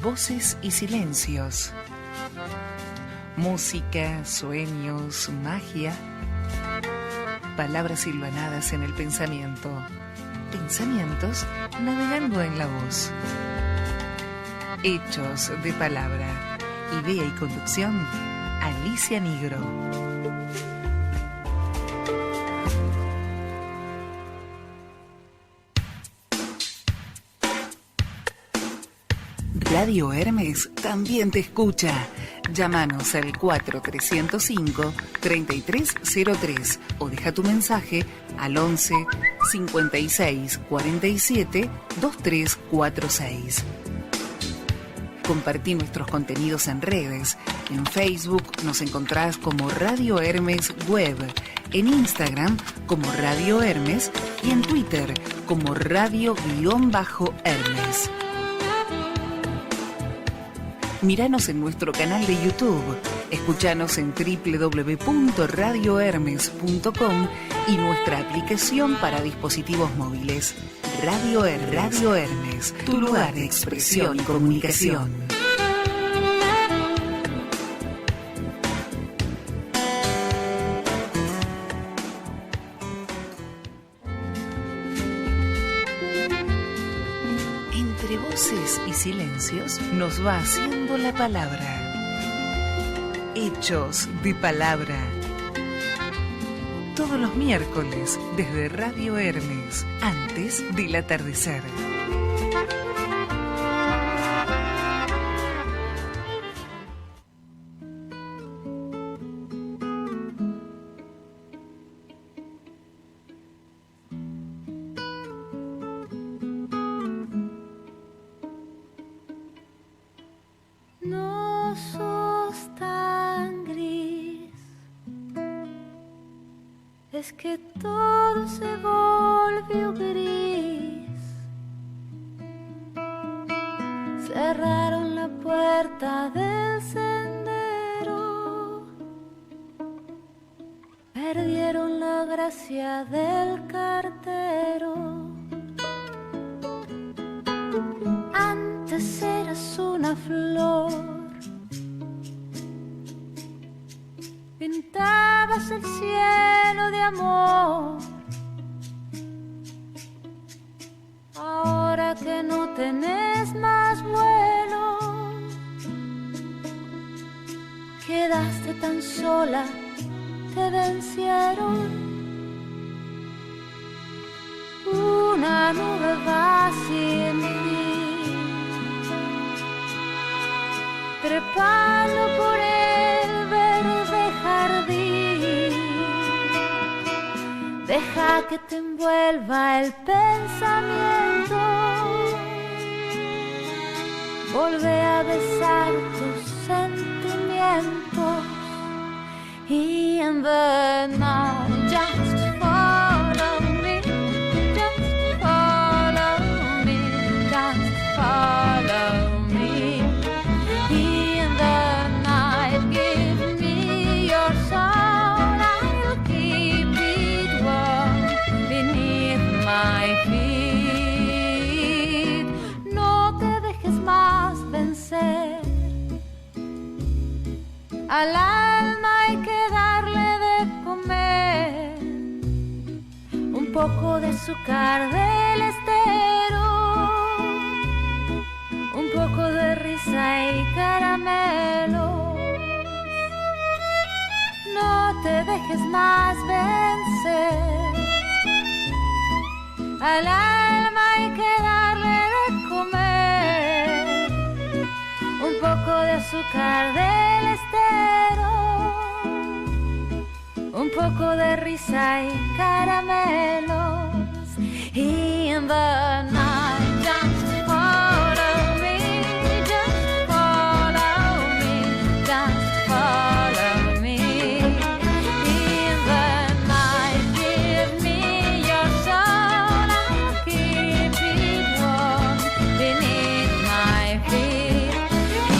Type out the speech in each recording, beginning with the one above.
voces y silencios. Música, sueños, magia. Palabras hilvanadas en el pensamiento. Pensamientos navegando en la voz. Hechos de palabra. Idea y conducción, Alicia Nigro. Radio Hermes también te escucha. Llámanos al 4305-3303 o deja tu mensaje al 11 56 47 2346. Compartí nuestros contenidos en redes. En Facebook nos encontrás como Radio Hermes Web, en Instagram como Radio Hermes y en Twitter como Radio-Hermes. Míranos en nuestro canal de YouTube, escuchanos en www.radiohermes.com y nuestra aplicación para dispositivos móviles. Radio Hermes, tu lugar de expresión y comunicación. Entre voces y silencios nos va haciendo la palabra. Hechos de palabra. Todos los miércoles desde Radio Hermes, antes del atardecer. No sos tan gris, es que todo se volvió gris. Cerraron la puerta del sendero, perdieron la gracia del cartero. Antes eras una flor, pintabas el cielo de amor. Ahora que no tenés más vuelo, quedaste tan sola, te vencieron. Una nube va sin fin, trepando por el verde jardín. Deja que te envuelva el pensamiento, volvé a besar tus sentimientos. Y en the night just follow me, just follow me, just follow me. In the night give me your soul, I'll keep it warm beneath my feet. No te dejes más vencer, al alma hay que darle de comer un poco de azúcar del estero, un poco de risa y caramelos. No te dejes más vencer, al alma hay que darle de comer un poco de azúcar del estero, un poco de risa y caramelos. In the night just follow me, just follow me, just follow me. In the night give me your soul, I'll keep it warm beneath my feet.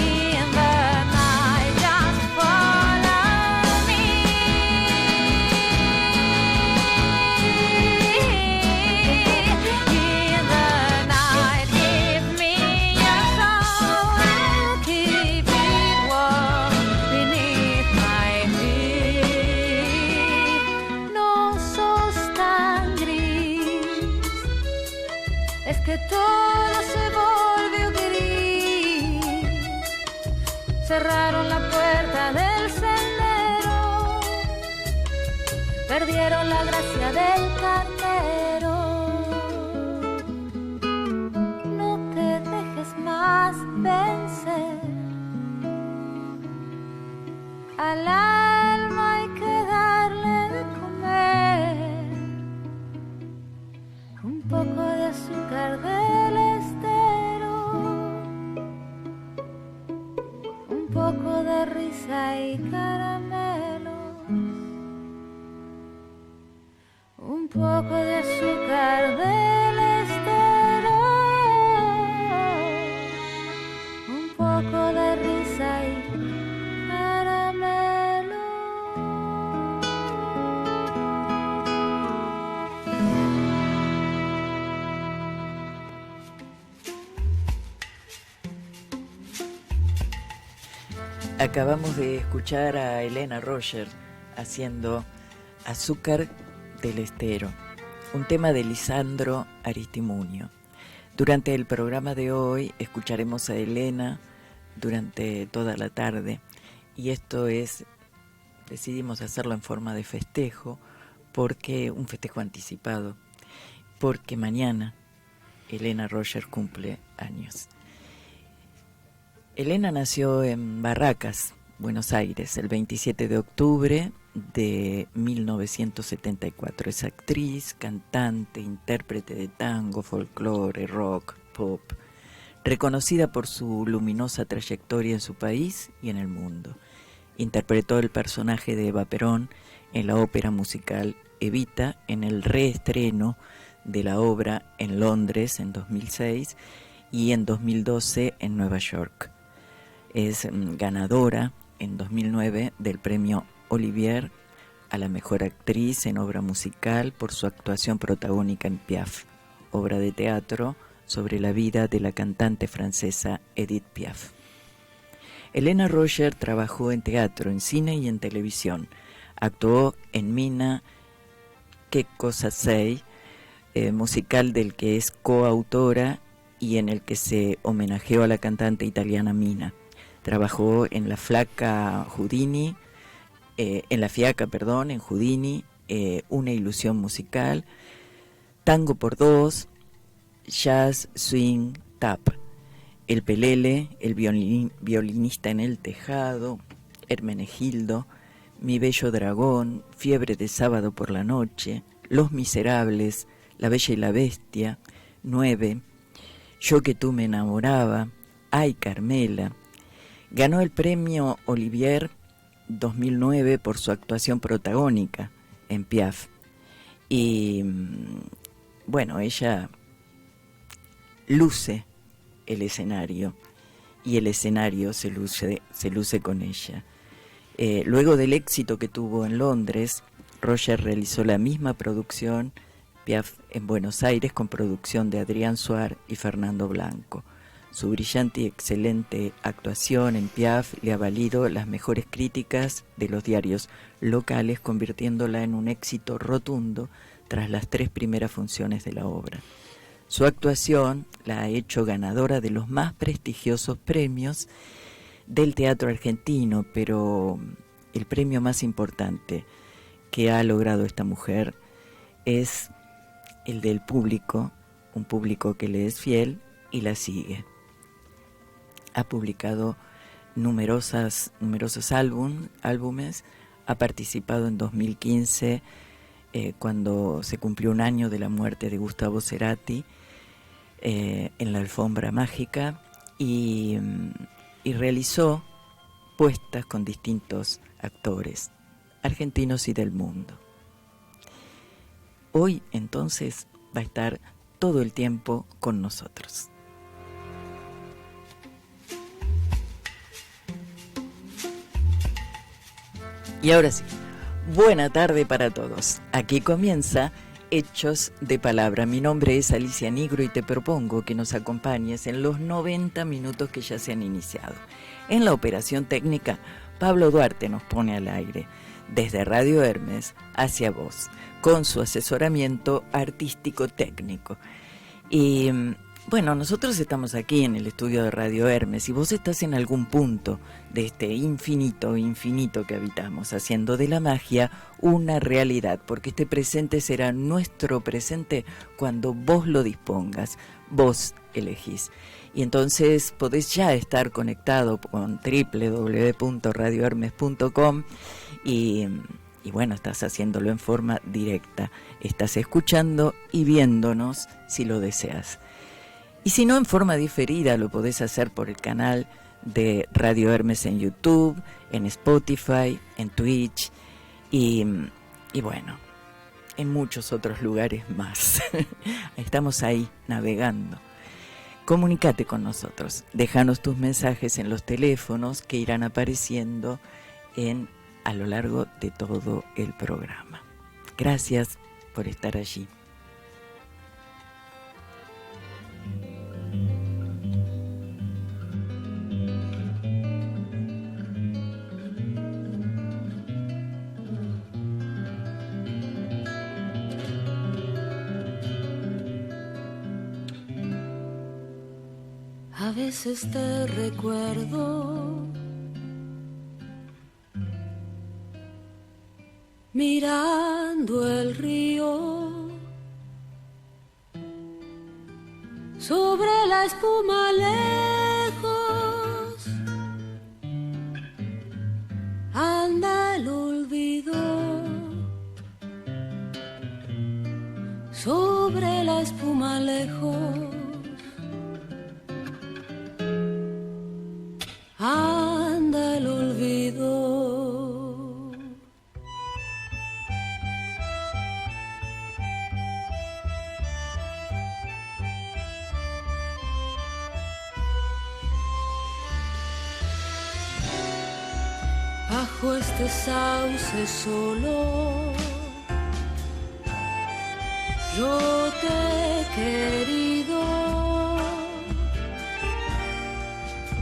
In the night just follow me. In es que todo se volvió gris. Cerraron la puerta del sendero, perdieron la gracia del cartero. No te dejes más vencer, al alma hay que darle de comer un poco de azúcar del estero, un poco de risa y caramelos, un poco de azúcar del estero, un poco de risa y caramelo. Acabamos de escuchar a Elena Roger haciendo Azúcar del Estero, un tema de Lisandro Aristimuño. Durante el programa de hoy escucharemos a Elena durante toda la tarde, y esto decidimos hacerlo en forma de festejo, porque un festejo anticipado, porque mañana Elena Roger cumple años. Elena nació en Barracas, Buenos Aires, el 27 de octubre de 1974. Es actriz, cantante, intérprete de tango, folclore, rock, pop, reconocida por su luminosa trayectoria en su país y en el mundo. Interpretó el personaje de Eva Perón en la ópera musical Evita, en el reestreno de la obra en Londres en 2006 y en 2012 en Nueva York. Es ganadora en 2009 del premio Olivier a la mejor actriz en obra musical por su actuación protagónica en Piaf, obra de teatro sobre la vida de la cantante francesa Edith Piaf. Elena Roger trabajó en teatro, en cine y en televisión. Actuó en Mina, ¿Qué cosa sei?, musical del que es coautora y en el que se homenajeó a la cantante italiana Mina. Trabajó en La Fiaca, en Houdini, Una ilusión musical, Tango por dos, Jazz, swing, tap, El Pelele, El violinista en el tejado, Hermenegildo, Mi bello dragón, Fiebre de sábado por la noche, Los miserables, La bella y la bestia, 9, Yo que tú me enamoraba, Ay Carmela. Ganó el premio Olivier 2009 por su actuación protagónica en Piaf. Y bueno, ella luce el escenario y el escenario se luce con ella. Luego del éxito que tuvo en Londres, Roger realizó la misma producción, Piaf, en Buenos Aires, con producción de Adrián Suar y Fernando Blanco. Su brillante y excelente actuación en Piaf le ha valido las mejores críticas de los diarios locales, convirtiéndola en un éxito rotundo tras las 3 primeras funciones de la obra. Su actuación la ha hecho ganadora de los más prestigiosos premios del teatro argentino, pero el premio más importante que ha logrado esta mujer es el del público, un público que le es fiel y la sigue. Ha publicado numerosos álbumes, ha participado en 2015, cuando se cumplió un año de la muerte de Gustavo Cerati, en la Alfombra Mágica, y realizó puestas con distintos actores argentinos y del mundo. Hoy entonces va a estar todo el tiempo con nosotros. Y ahora sí, buena tarde para todos. Aquí comienza Hechos de Palabra. Mi nombre es Alicia Nigro y te propongo que nos acompañes en los 90 minutos que ya se han iniciado. En la operación técnica, Pablo Duarte nos pone al aire, desde Radio Hermes hacia vos, con su asesoramiento artístico técnico. Y bueno, nosotros estamos aquí en el estudio de Radio Hermes y vos estás en algún punto de este infinito que habitamos, haciendo de la magia una realidad, porque este presente será nuestro presente cuando vos lo dispongas, vos elegís. Y entonces podés ya estar conectado con www.radiohermes.com y bueno, estás haciéndolo en forma directa, estás escuchando y viéndonos si lo deseas. Y si no, en forma diferida lo podés hacer por el canal de Radio Hermes en YouTube, en Spotify, en Twitch y bueno, en muchos otros lugares más. Estamos ahí navegando. Comunícate con nosotros, déjanos tus mensajes en los teléfonos que irán apareciendo a lo largo de todo el programa. Gracias por estar allí. A veces te recuerdo mirando el río sobre la espuma lejos, anda el olvido sobre la espuma lejos. Anda el olvido. Bajo este sauce solo yo te he querido.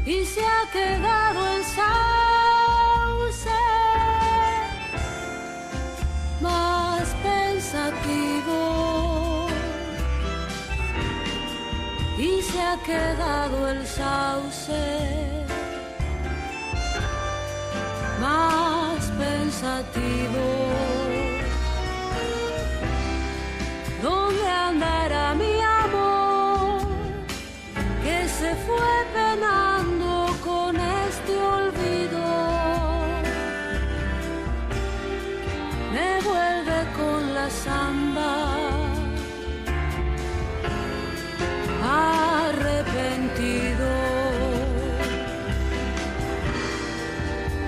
Y se ha quedado el sauce más pensativo. Y se ha quedado el sauce más pensativo. ¿Dónde andará mi amor que se fue penando con este olvido? Me vuelve con la samba arrepentido.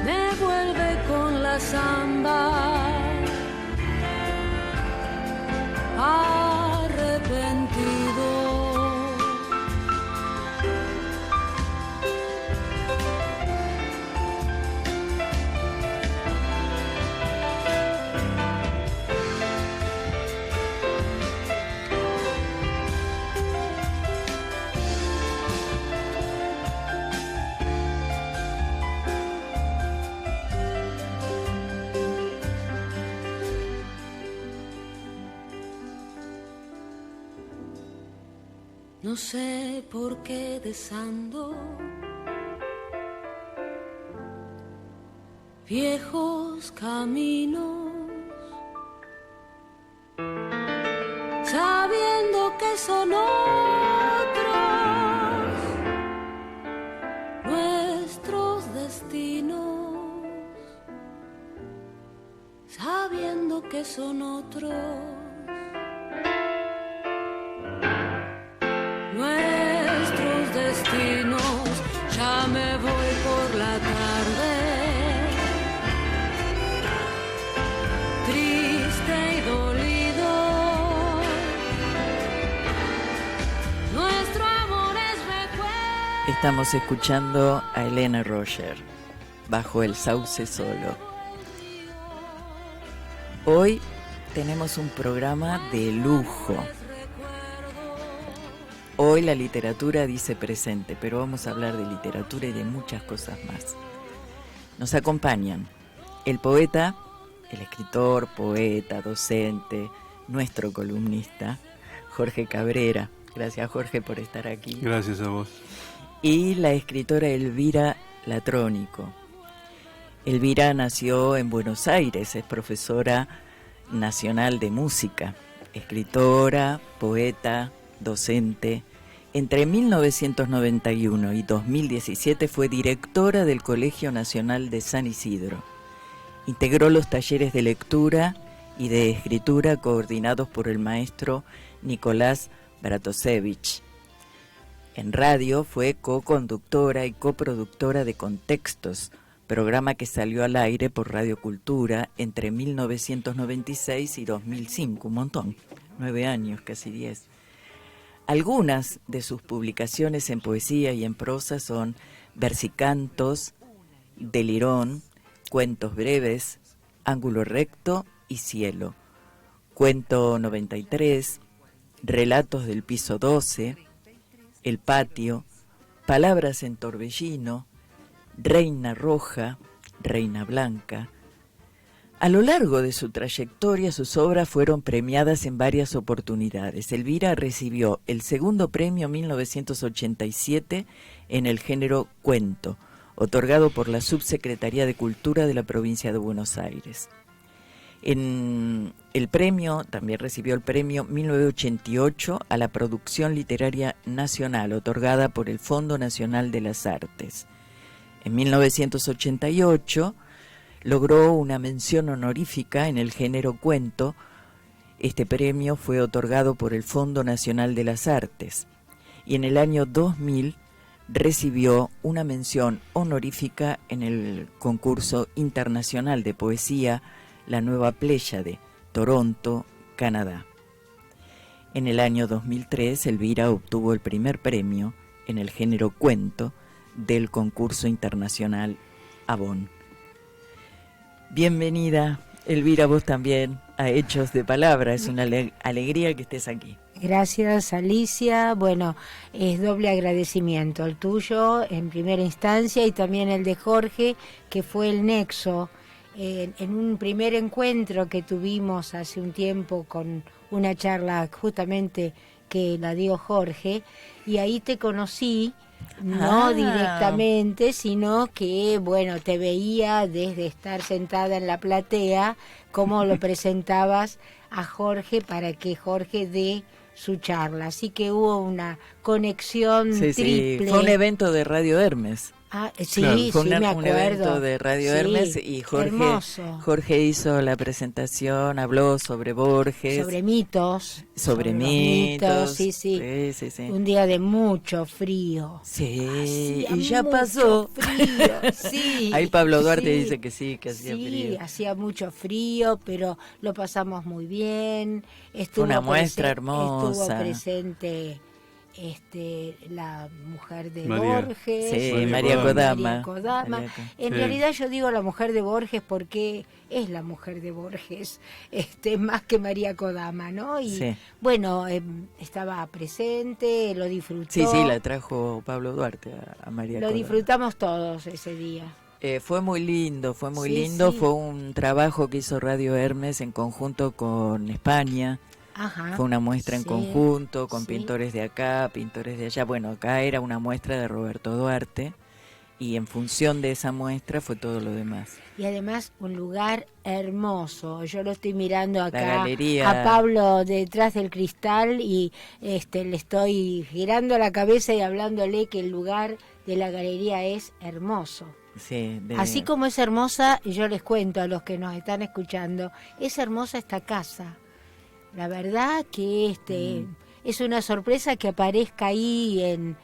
Me vuelve con la samba arrepentido. No sé por qué desando viejos caminos, sabiendo que son otros nuestros destinos, sabiendo que son otros nuestros destinos. Ya me voy por la tarde, triste y dolido. Nuestro amor es recuerdo. Estamos escuchando a Helena Roger, Bajo el sauce solo. Hoy tenemos un programa de lujo. Hoy la literatura dice presente, pero vamos a hablar de literatura y de muchas cosas más. Nos acompañan el poeta, el escritor, poeta, docente, nuestro columnista, Jorge Cabrera. Gracias, Jorge, por estar aquí. Gracias a vos. Y la escritora Elvira Latrónico. Elvira nació en Buenos Aires, es profesora nacional de música, escritora, poeta, docente. Entre 1991 y 2017 fue directora del Colegio Nacional de San Isidro. Integró los talleres de lectura y de escritura coordinados por el maestro Nicolás Bratosevich. En radio fue co-conductora y coproductora de Contextos, programa que salió al aire por Radio Cultura entre 1996 y 2005, un montón, 9 años, casi 10. Algunas de sus publicaciones en poesía y en prosa son Versicantos, Delirón, Cuentos breves, Ángulo recto y Cielo, Cuento 93, Relatos del piso 12, El patio, Palabras en torbellino, Reina roja, Reina blanca. A lo largo de su trayectoria, sus obras fueron premiadas en varias oportunidades. Elvira recibió el segundo premio 1987 en el género cuento, otorgado por la Subsecretaría de Cultura de la provincia de Buenos Aires. También recibió el premio 1988 a la producción literaria nacional, otorgada por el Fondo Nacional de las Artes. En 1988 logró una mención honorífica en el género cuento. Este premio fue otorgado por el Fondo Nacional de las Artes. Y en el año 2000 recibió una mención honorífica en el concurso internacional de poesía La Nueva Pléyade, Toronto, Canadá. En el año 2003, Elvira obtuvo el primer premio en el género cuento del concurso internacional Avon. Bienvenida, Elvira, vos también a Hechos de Palabra. Es una alegría que estés aquí. Gracias, Alicia. Bueno, es doble agradecimiento, el tuyo en primera instancia y también el de Jorge, que fue el nexo. En un primer encuentro que tuvimos hace un tiempo con una charla justamente que la dio Jorge, y ahí te conocí, no directamente, sino que, bueno, te veía desde estar sentada en la platea, cómo lo presentabas a Jorge para que Jorge dé su charla. Así que hubo una conexión triple. Sí, fue un evento de Radio Hermes. Sí, claro, sí, fue me acuerdo. Un evento de Radio Hermes y Jorge hizo la presentación, habló sobre Borges. Sobre mitos. Sobre mitos. Sí. Sí. Un día de mucho frío. Sí, y ya pasó. Frío, sí. Ahí Pablo Duarte dice que sí, que hacía frío. Sí, hacía mucho frío, pero lo pasamos muy bien. Fue una muestra hermosa. Estuvo presente la mujer de María. Borges, sí, María Kodama. En realidad yo digo la mujer de Borges porque es la mujer de Borges, más que María Kodama, ¿no? Y bueno, estaba presente, lo disfrutó. Sí, la trajo Pablo Duarte a María Kodama. Lo disfrutamos todos ese día. Fue muy lindo, fue un trabajo que hizo Radio Hermes en conjunto con España. Ajá, fue una muestra en conjunto con pintores de acá, pintores de allá. Bueno, acá era una muestra de Roberto Duarte y en función de esa muestra fue todo lo demás. Y además un lugar hermoso. Yo lo estoy mirando acá galería. A Pablo detrás del cristal y le estoy girando la cabeza y hablándole que el lugar de la galería es hermoso. Sí, Así como es hermosa, yo les cuento a los que nos están escuchando, es hermosa esta casa. La verdad que es una sorpresa que aparezca ahí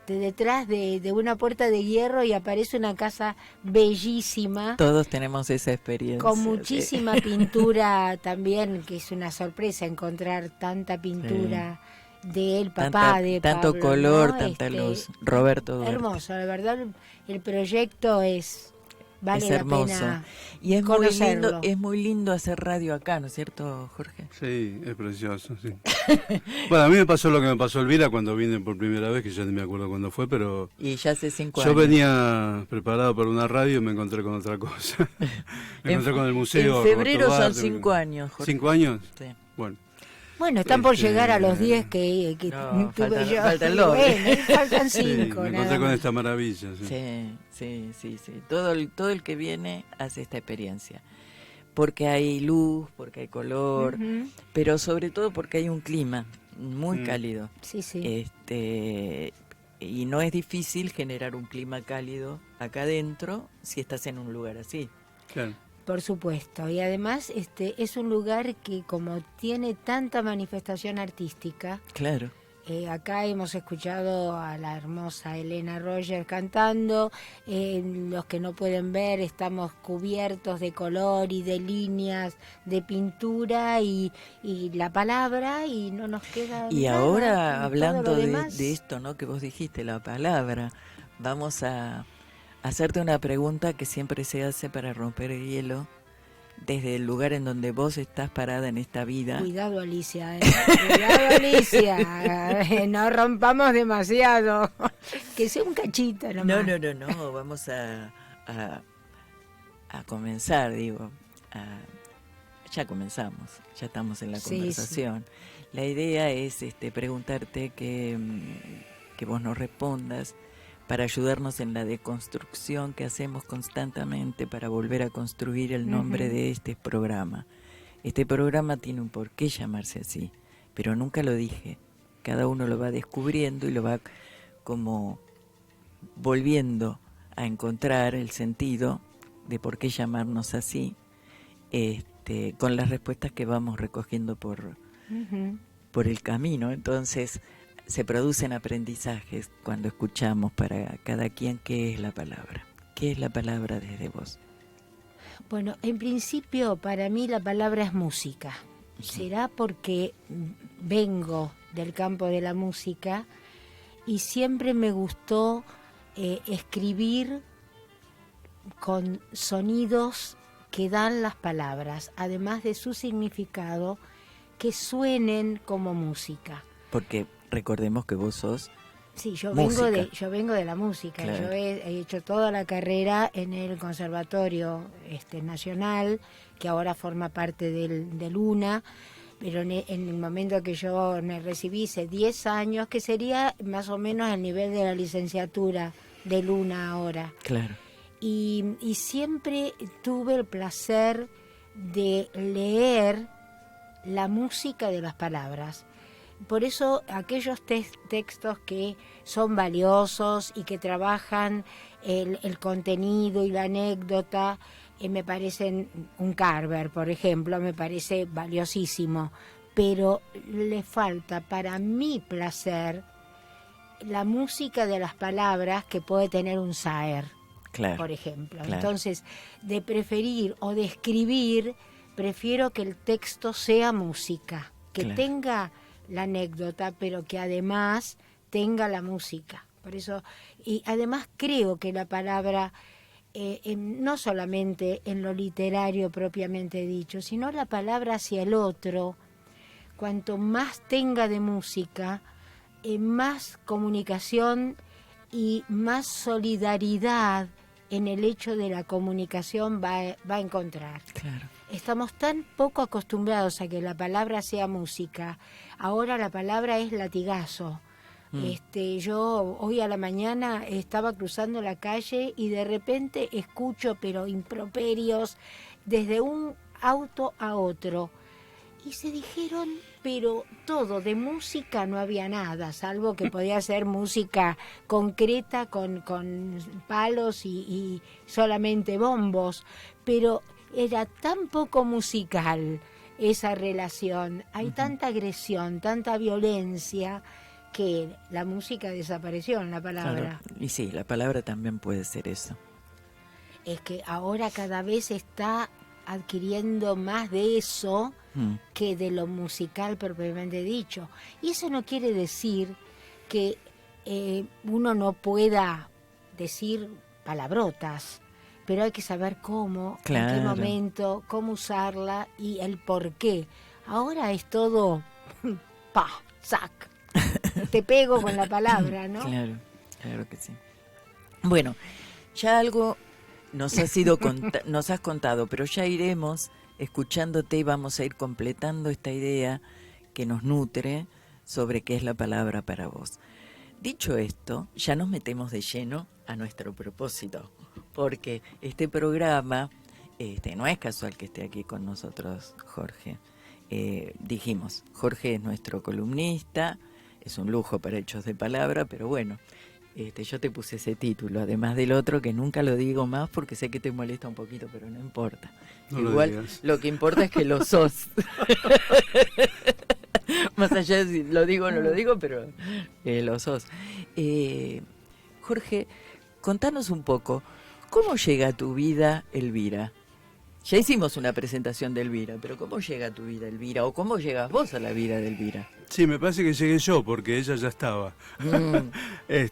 detrás de una puerta de hierro y aparece una casa bellísima. Todos tenemos esa experiencia. Con muchísima pintura también, que es una sorpresa encontrar tanta pintura del papá de Pablo. Tanto color, ¿no? Tanta luz. Roberto Duarte. Hermoso, la verdad el proyecto vale es hermoso. La pena y es conocerlo. muy lindo hacer radio acá, ¿no es cierto, Jorge? Sí, es precioso, sí. Bueno, a mí me pasó lo que me pasó Elvira cuando vine por primera vez, que ya ni me acuerdo cuándo fue, pero... Y ya hace 5 años. Yo venía preparado para una radio y me encontré con otra cosa. Me encontré con el museo. En febrero son 5 años, Jorge. 5 años. Sí. Bueno. Bueno, están por llegar a los 10 que No, tuve yo. faltan dos. Bueno, faltan Sí, 5. me encontré con esta maravilla. Sí. Todo el que viene hace esta experiencia. Porque hay luz, porque hay color, pero sobre todo porque hay un clima muy cálido. Sí, sí. Y no es difícil generar un clima cálido acá adentro si estás en un lugar así. Claro. Por supuesto. Y además es un lugar que como tiene tanta manifestación artística, Claro. acá hemos escuchado a la hermosa Elena Roger cantando, los que no pueden ver estamos cubiertos de color y de líneas, de pintura y la palabra y no nos queda Y nada, ahora, todo hablando lo demás. de esto, ¿no? Que vos dijiste, la palabra, vamos a hacerte una pregunta que siempre se hace para romper el hielo, desde el lugar en donde vos estás parada en esta vida. Cuidado, Alicia, cuidado, Alicia, no rompamos demasiado, que sea un cachito nomás. No, vamos a comenzar, ya comenzamos, ya estamos en la Sí, conversación. La idea es preguntarte que vos nos respondas para ayudarnos en la deconstrucción que hacemos constantemente para volver a construir el nombre de este programa. Este programa tiene un porqué llamarse así, pero nunca lo dije. Cada uno lo va descubriendo y lo va como volviendo a encontrar el sentido de por qué llamarnos así, con las respuestas que vamos recogiendo por el camino. Entonces se producen aprendizajes cuando escuchamos para cada quien qué es la palabra. ¿Qué es la palabra desde vos? Bueno, en principio para mí la palabra es música. Será porque vengo del campo de la música y siempre me gustó escribir con sonidos que dan las palabras, además de su significado, que suenen como música. Porque recordemos que vos sos Sí, yo música. vengo de la música. Claro. Yo he hecho toda la carrera en el Conservatorio Nacional, que ahora forma parte del UNA, pero en el momento que yo me recibí, hace 10 años, que sería más o menos el nivel de la licenciatura del UNA ahora. Claro. Y siempre tuve el placer de leer la música de las palabras. Por eso aquellos textos que son valiosos y que trabajan el contenido y la anécdota, me parecen, un Carver, por ejemplo, me parece valiosísimo, pero le falta para mi placer la música de las palabras que puede tener un Saer, Claro, por ejemplo. claro. Entonces, de preferir o de escribir, prefiero que el texto sea música, que Claro. tenga la anécdota, pero que además tenga la música. Por eso, y además creo que la palabra, no solamente en lo literario propiamente dicho, sino la palabra hacia el otro, cuanto más tenga de música, más comunicación y más solidaridad en el hecho de la comunicación va a encontrar. Claro. Estamos tan poco acostumbrados a que la palabra sea música. Ahora la palabra es latigazo. Yo hoy a la mañana estaba cruzando la calle y de repente escucho pero improperios desde un auto a otro. Y se dijeron, pero todo, de música no había nada, salvo que podía ser música concreta con palos y solamente bombos, pero era tan poco musical esa relación, hay tanta agresión, tanta violencia, que la música desapareció en la palabra. Claro. Y sí, la palabra también puede ser eso. Es que ahora cada vez está adquiriendo más de eso que de lo musical propiamente dicho. Y eso no quiere decir que uno no pueda decir palabrotas, pero hay que saber cómo, Claro. en qué momento, cómo usarla y el por qué. Ahora es todo pa, sac. Te pego con la palabra, ¿no? Claro, claro que sí. Bueno, ya algo nos has contado, pero ya iremos escuchándote y vamos a ir completando esta idea que nos nutre sobre qué es la palabra para vos. Dicho esto, ya nos metemos de lleno a nuestro propósito, porque este programa, no es casual que esté aquí con nosotros Jorge. Dijimos, Jorge es nuestro columnista, es un lujo para Hechos de Palabra, pero bueno, yo te puse ese título, además del otro que nunca lo digo más porque sé que te molesta un poquito, pero no importa. No Igual lo que importa es que lo sos. Más allá de si lo digo o no lo digo, pero lo sos. Jorge, contanos un poco, ¿cómo llega a tu vida Elvira? Ya hicimos una presentación de Elvira, pero ¿cómo llega a tu vida Elvira? ¿O cómo llegas vos a la vida de Elvira? Sí, me parece que llegué yo, porque ella ya estaba. Ella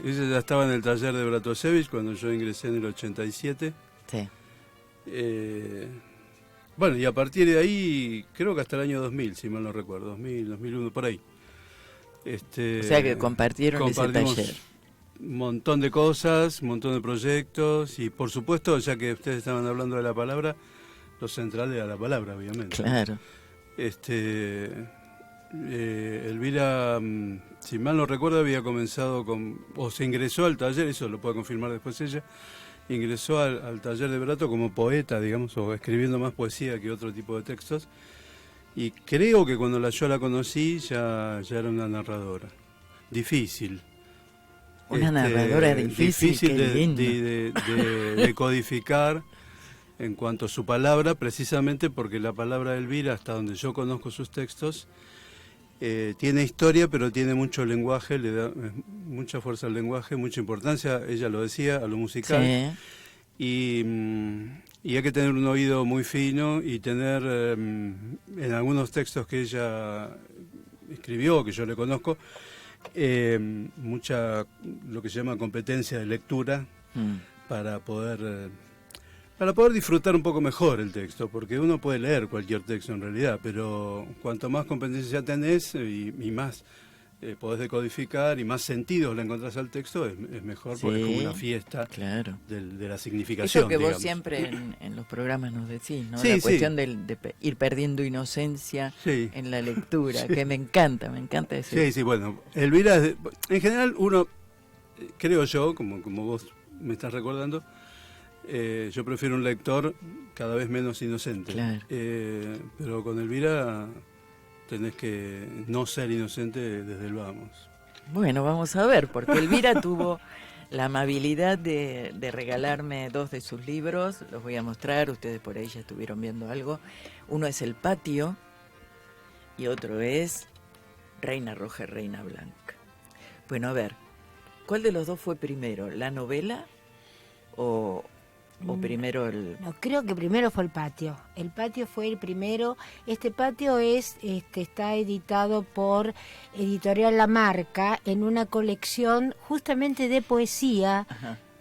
ya estaba en el taller de Bratosevich cuando yo ingresé en el 87. Sí. Bueno, y a partir de ahí, creo que hasta el año 2000, si mal no recuerdo, 2000, 2001, por ahí. O sea que compartieron ese taller. Un montón de cosas, un montón de proyectos, y por supuesto, ya que ustedes estaban hablando de la palabra, lo central era la palabra, obviamente. Claro. Elvira, si mal no recuerdo, había comenzado o se ingresó al taller, eso lo puede confirmar después ella, ingresó al taller de Brato como poeta, digamos, o escribiendo más poesía que otro tipo de textos, y creo que cuando yo la conocí ya era una narradora. Difícil. Una narradora difícil de codificar en cuanto a su palabra, precisamente porque la palabra de Elvira, hasta donde yo conozco sus textos, tiene historia, pero tiene mucho lenguaje, le da mucha fuerza al lenguaje, mucha importancia, ella lo decía, a lo musical. Sí. Y hay que tener un oído muy fino y tener, en algunos textos que ella escribió, que yo le conozco, mucha, lo que se llama competencia de lectura, para poder disfrutar un poco mejor el texto, porque uno puede leer cualquier texto en realidad, pero cuanto más competencia tenés y más podés decodificar y más sentidos le encontrás al texto, es mejor, porque es como una fiesta, claro, de la significación. Eso que digamos. Vos siempre en los programas nos decís, ¿no? Sí, la cuestión de ir perdiendo inocencia en la lectura, que me encanta ese. Sí, bueno, Elvira, en general uno, creo yo, como vos me estás recordando, yo prefiero un lector cada vez menos inocente. Claro. Pero con Elvira tenés que no ser inocente desde el vamos. Bueno, vamos a ver, porque Elvira tuvo la amabilidad de regalarme 2 de sus libros. Los voy a mostrar, ustedes por ahí ya estuvieron viendo algo. Uno es El Patio y otro es Reina Roja, Reina Blanca. Bueno, a ver, ¿cuál de los dos fue primero? ¿La novela o primero el...? No, creo que primero fue El Patio. El Patio fue el primero. Este Patio está editado por Editorial La Marca en una colección justamente de poesía,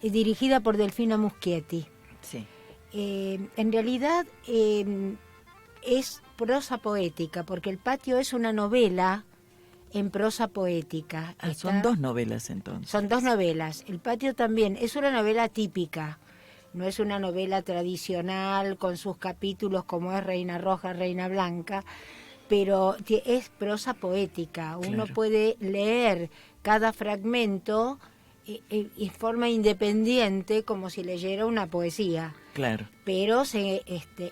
dirigida por Delfina Muschietti. Sí. En realidad es prosa poética, porque El Patio es una novela en prosa poética. Son 2 novelas entonces. Son 2 novelas. El Patio también es una novela típica. No es una novela tradicional con sus capítulos como es Reina Roja, Reina Blanca, pero es prosa poética. Uno puede leer cada fragmento en forma independiente, como si leyera una poesía. Claro. Pero se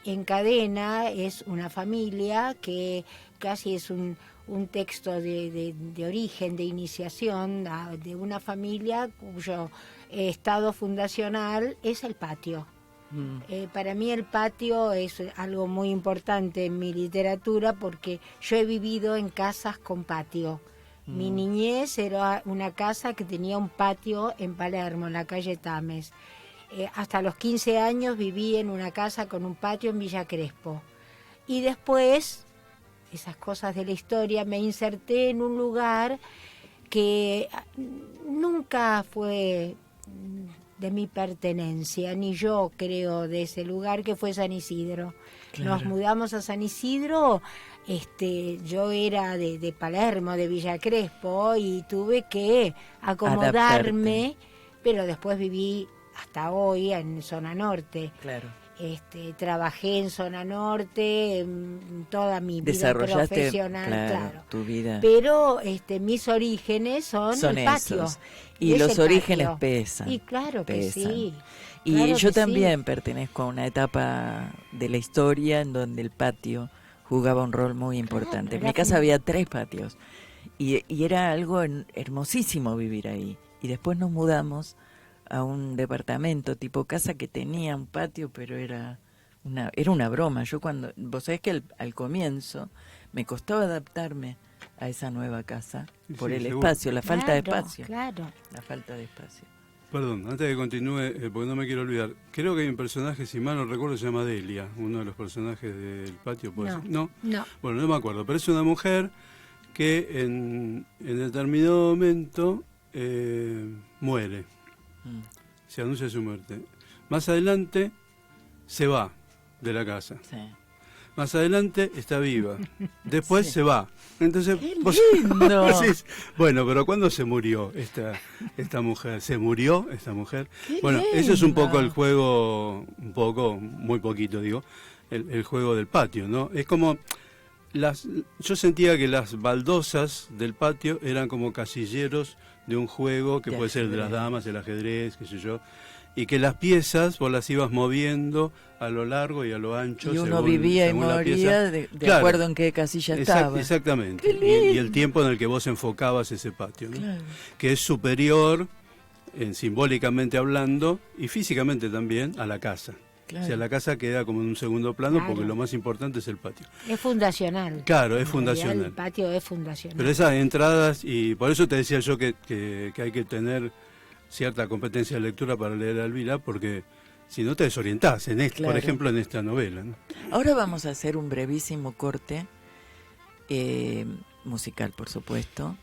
encadena, es una familia que casi es un texto de origen, de iniciación de una familia cuyo estado fundacional es el patio. Para mí el patio es algo muy importante en mi literatura porque yo he vivido en casas con patio. Mi niñez era una casa que tenía un patio en Palermo, en la calle Tames. Hasta los 15 años viví en una casa con un patio en Villa Crespo. Y después, esas cosas de la historia, me inserté en un lugar que nunca fue de mi pertenencia, ni yo creo de ese lugar, que fue San Isidro. Claro. Nos mudamos a San Isidro, yo era de Palermo, de Villa Crespo, y tuve que acomodarme, pero después viví hasta hoy en zona norte. Claro. trabajé en zona norte toda mi vida Desarrollaste, profesional, claro. tu vida. Pero mis orígenes son el patio. Esos. Y es los el orígenes patio. pesan. Y claro que pesan. sí. Y claro yo que también sí. pertenezco a una etapa de la historia en donde el patio jugaba un rol muy importante. En mi casa había 3 patios y era algo hermosísimo vivir ahí. Y después nos mudamos a un departamento tipo casa que tenía un patio, pero era una broma. Vos sabés que al comienzo me costaba adaptarme a esa nueva casa por Sí, el seguro. espacio, la falta de espacio. Claro. La falta de espacio. Perdón, antes de que continúe, porque no me quiero olvidar, creo que hay un personaje, si mal no recuerdo, se llama Delia, uno de los personajes del patio, ¿puede ser? ¿No? Bueno, no me acuerdo, pero es una mujer que en determinado momento muere, se anuncia su muerte. Más adelante se va de la casa. Sí. Más adelante está viva. Después se va. Entonces, lindo! decís, bueno, pero ¿cuándo se murió esta mujer? ¿Se murió esta mujer? Bueno, eso es un poco el juego, muy poquito digo, el juego del patio, ¿no? Es como, yo sentía que las baldosas del patio eran como casilleros de un juego que puede ser de las damas, el ajedrez, qué sé yo, y que las piezas vos las ibas moviendo a lo largo y a lo ancho. Y uno vivía y moría de claro, acuerdo en qué casilla estaba. Exactamente. Y el tiempo en el que vos enfocabas ese patio, ¿no? Claro. Que es superior, simbólicamente hablando, y físicamente también, a la casa. Claro. O sea, la casa queda como en un segundo plano, Claro. porque lo más importante es el patio. Es fundacional. Claro, es En realidad, fundacional. El patio es fundacional. Pero esas entradas, y por eso te decía yo que hay que tener cierta competencia de lectura para leer a Elvira, porque si no te desorientás, Claro. por ejemplo, en esta novela, ¿no? Ahora vamos a hacer un brevísimo corte musical, por supuesto.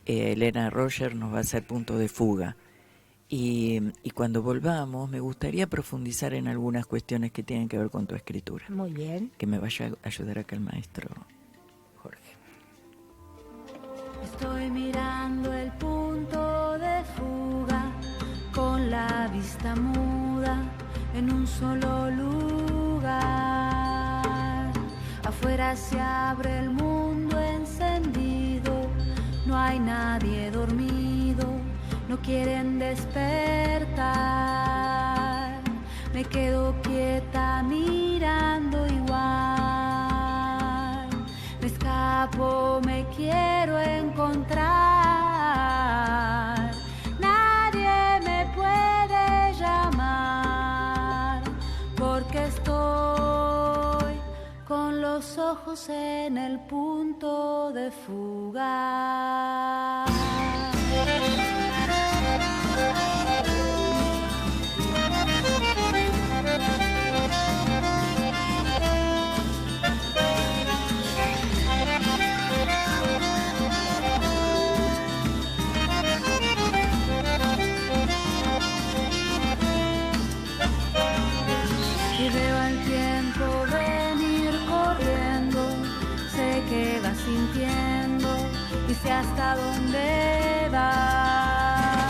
Elena Roger nos va a hacer Punto de Fuga. Y cuando volvamos, me gustaría profundizar en algunas cuestiones que tienen que ver con tu escritura. Muy bien. Que me vaya a ayudar acá el maestro Jorge. Estoy mirando el punto de fuga con la vista muda en un solo lugar. Afuera se abre el mundo encendido, no hay nadie dormido, no quieren despertar. Me quedo quieta mirando igual. Me escapo, me quiero encontrar. Nadie me puede llamar porque estoy con los ojos en el punto de fuga. Y veo el tiempo venir corriendo, sé que va sintiendo y sé hasta dónde va.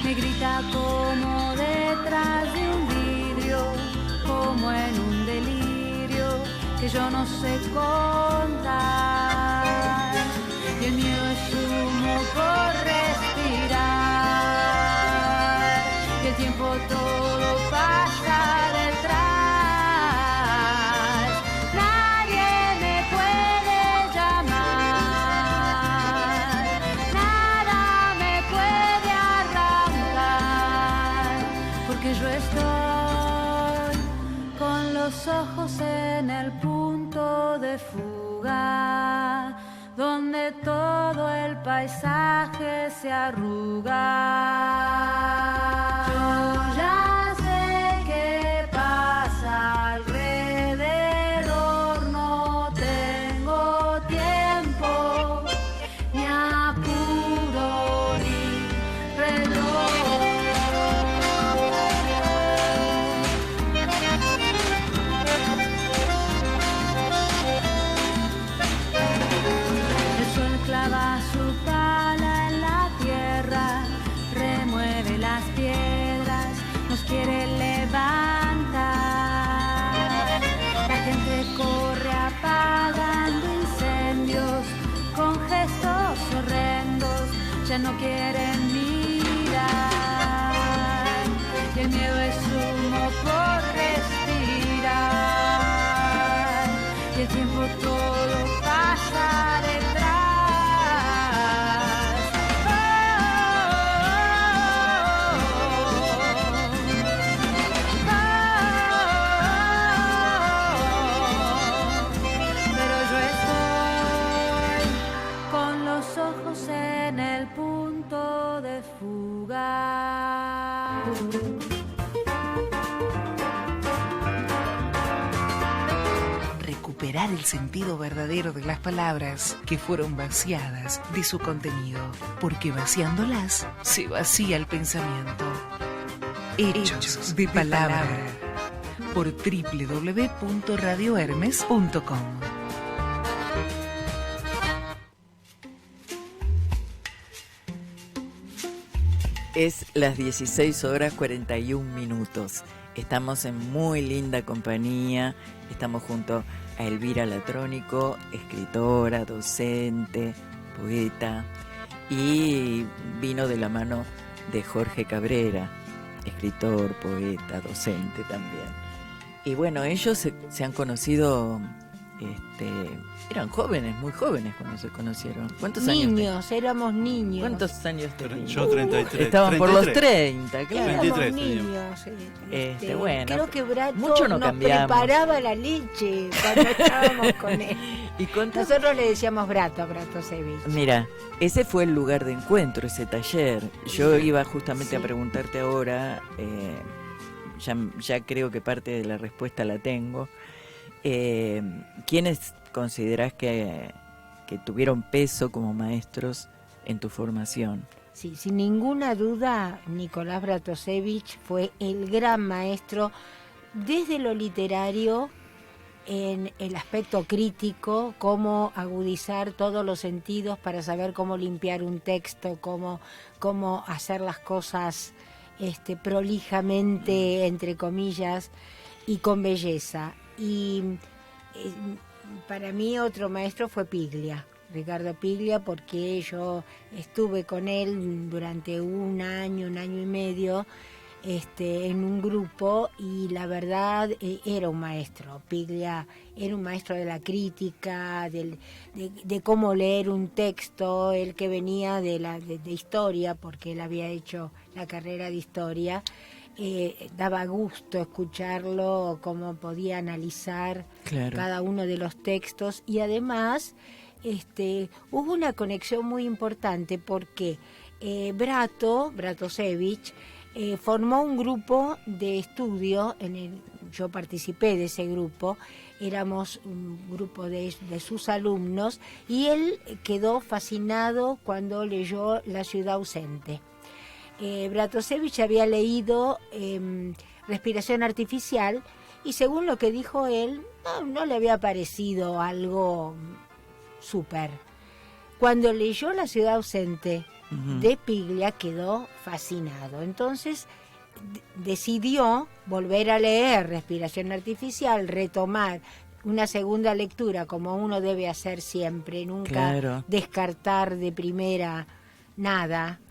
Me grita como detrás de un vidrio, como en un delirio que yo no sé contar. Y el miedo es humo por respirar, y el tiempo todo pasa detrás. Nadie me puede llamar, nada me puede arrancar, porque yo estoy con los ojos en el punto de fuga, donde todo el paisaje se arruga. Yo ya sé qué pasa alrededor, no tengo tiempo, ni apuro, ni reloj. El sol clava su pala en la tierra, remueve ya no quieren mirar, y el miedo es humo por respirar, y el tiempo todo pasa detrás. Pero yo estoy con los ojos en el punto de fuga. Recuperar el sentido verdadero de las palabras que fueron vaciadas de su contenido, porque vaciándolas se vacía el pensamiento. Hechos de palabra, por www.radiohermes.com. Es las 16:41. Estamos en muy linda compañía. Estamos junto a Elvira Latrónico, escritora, docente, poeta, y vino de la mano de Jorge Cabrera, escritor, poeta, docente también. Y bueno, ellos se han conocido, eran jóvenes, muy jóvenes cuando se conocieron. ¿Cuántos años? Niños, éramos niños. ¿Cuántos años tenías? Yo 33. Estaban por los 33. 30, claro. Éramos 23 niños. Bueno, creo que Brato mucho no nos cambiamos. preparaba la leche cuando estábamos con él. Y contá- Nosotros le decíamos Bratovsevich. Mira, ese fue el lugar de encuentro, ese taller. Yo Sí, iba justamente sí. a preguntarte ahora, ya creo que parte de la respuesta la tengo. ¿Quiénes considerás que tuvieron peso como maestros en tu formación? Sí, sin ninguna duda, Nicolás Bratovsevich fue el gran maestro desde lo literario, en el aspecto crítico, cómo agudizar todos los sentidos para saber cómo limpiar un texto, cómo hacer las cosas prolijamente, entre comillas, y con belleza. Y para mí otro maestro fue Piglia, Ricardo Piglia, porque yo estuve con él durante un año y medio, en un grupo, y la verdad era un maestro. Piglia era un maestro de la crítica, de cómo leer un texto. Él, que venía de historia, porque él había hecho la carrera de historia, daba gusto escucharlo, cómo podía analizar Claro. cada uno de los textos. Y además hubo una conexión muy importante, porque Bratovsevich formó un grupo de estudio, yo participé de ese grupo, éramos un grupo de sus alumnos, y él quedó fascinado cuando leyó La ciudad ausente. Bratovsevich había leído Respiración artificial, y según lo que dijo él, no le había parecido algo súper. Cuando leyó La ciudad ausente de Piglia, quedó fascinado. Entonces decidió volver a leer Respiración artificial, retomar una segunda lectura, como uno debe hacer siempre, nunca Claro. descartar de primera nada.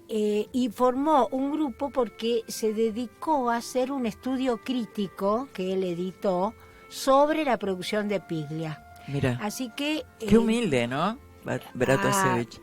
Y formó un grupo porque se dedicó a hacer un estudio crítico que él editó sobre la producción de Piglia. Mira, Así que qué humilde, ¿no? Bratovsevich.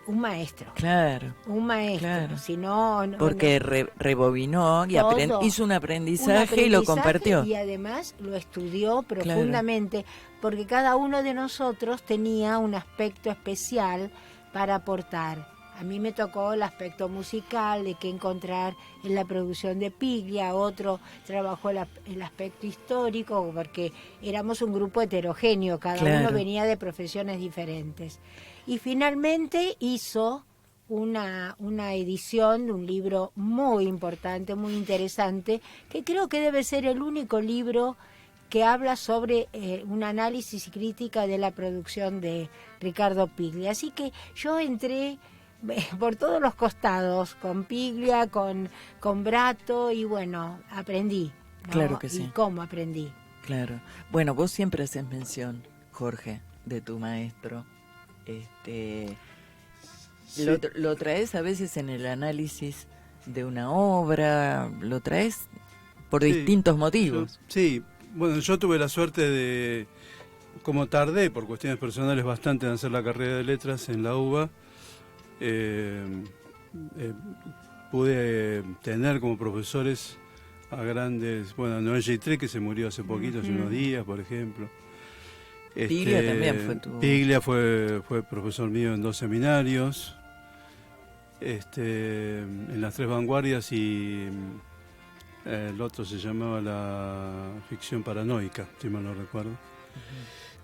Un maestro. Claro. Un maestro. Claro. Si no, Porque rebobinó y Todo. hizo un un aprendizaje y lo compartió. Y además lo estudió profundamente, porque cada uno de nosotros tenía un aspecto especial para aportar. A mí me tocó el aspecto musical, de qué encontrar en la producción de Piglia. Otro trabajó el aspecto histórico, porque éramos un grupo heterogéneo, cada Claro. uno venía de profesiones diferentes. Y finalmente hizo una edición de un libro muy importante, muy interesante, que creo que debe ser el único libro que habla sobre un análisis y crítica de la producción de Ricardo Piglia. Así que yo entré por todos los costados, con Piglia, con Brato, y bueno, aprendí, ¿no? Claro que sí. ¿Y cómo aprendí? Claro. Bueno, vos siempre haces mención, Jorge, de tu maestro. Sí. Lo traes a veces en el análisis de una obra, lo traes por Sí, distintos motivos. Sí, bueno, yo tuve la suerte de, como tardé por cuestiones personales bastante en hacer la carrera de letras en la UBA, pude tener como profesores a grandes, bueno, Noel Geitré, que se murió hace poquito, hace unos días, por ejemplo. Piglia también fue tu... Piglia fue profesor mío en 2 seminarios, en las 3 vanguardias, y el otro se llamaba la ficción paranoica, si mal no recuerdo.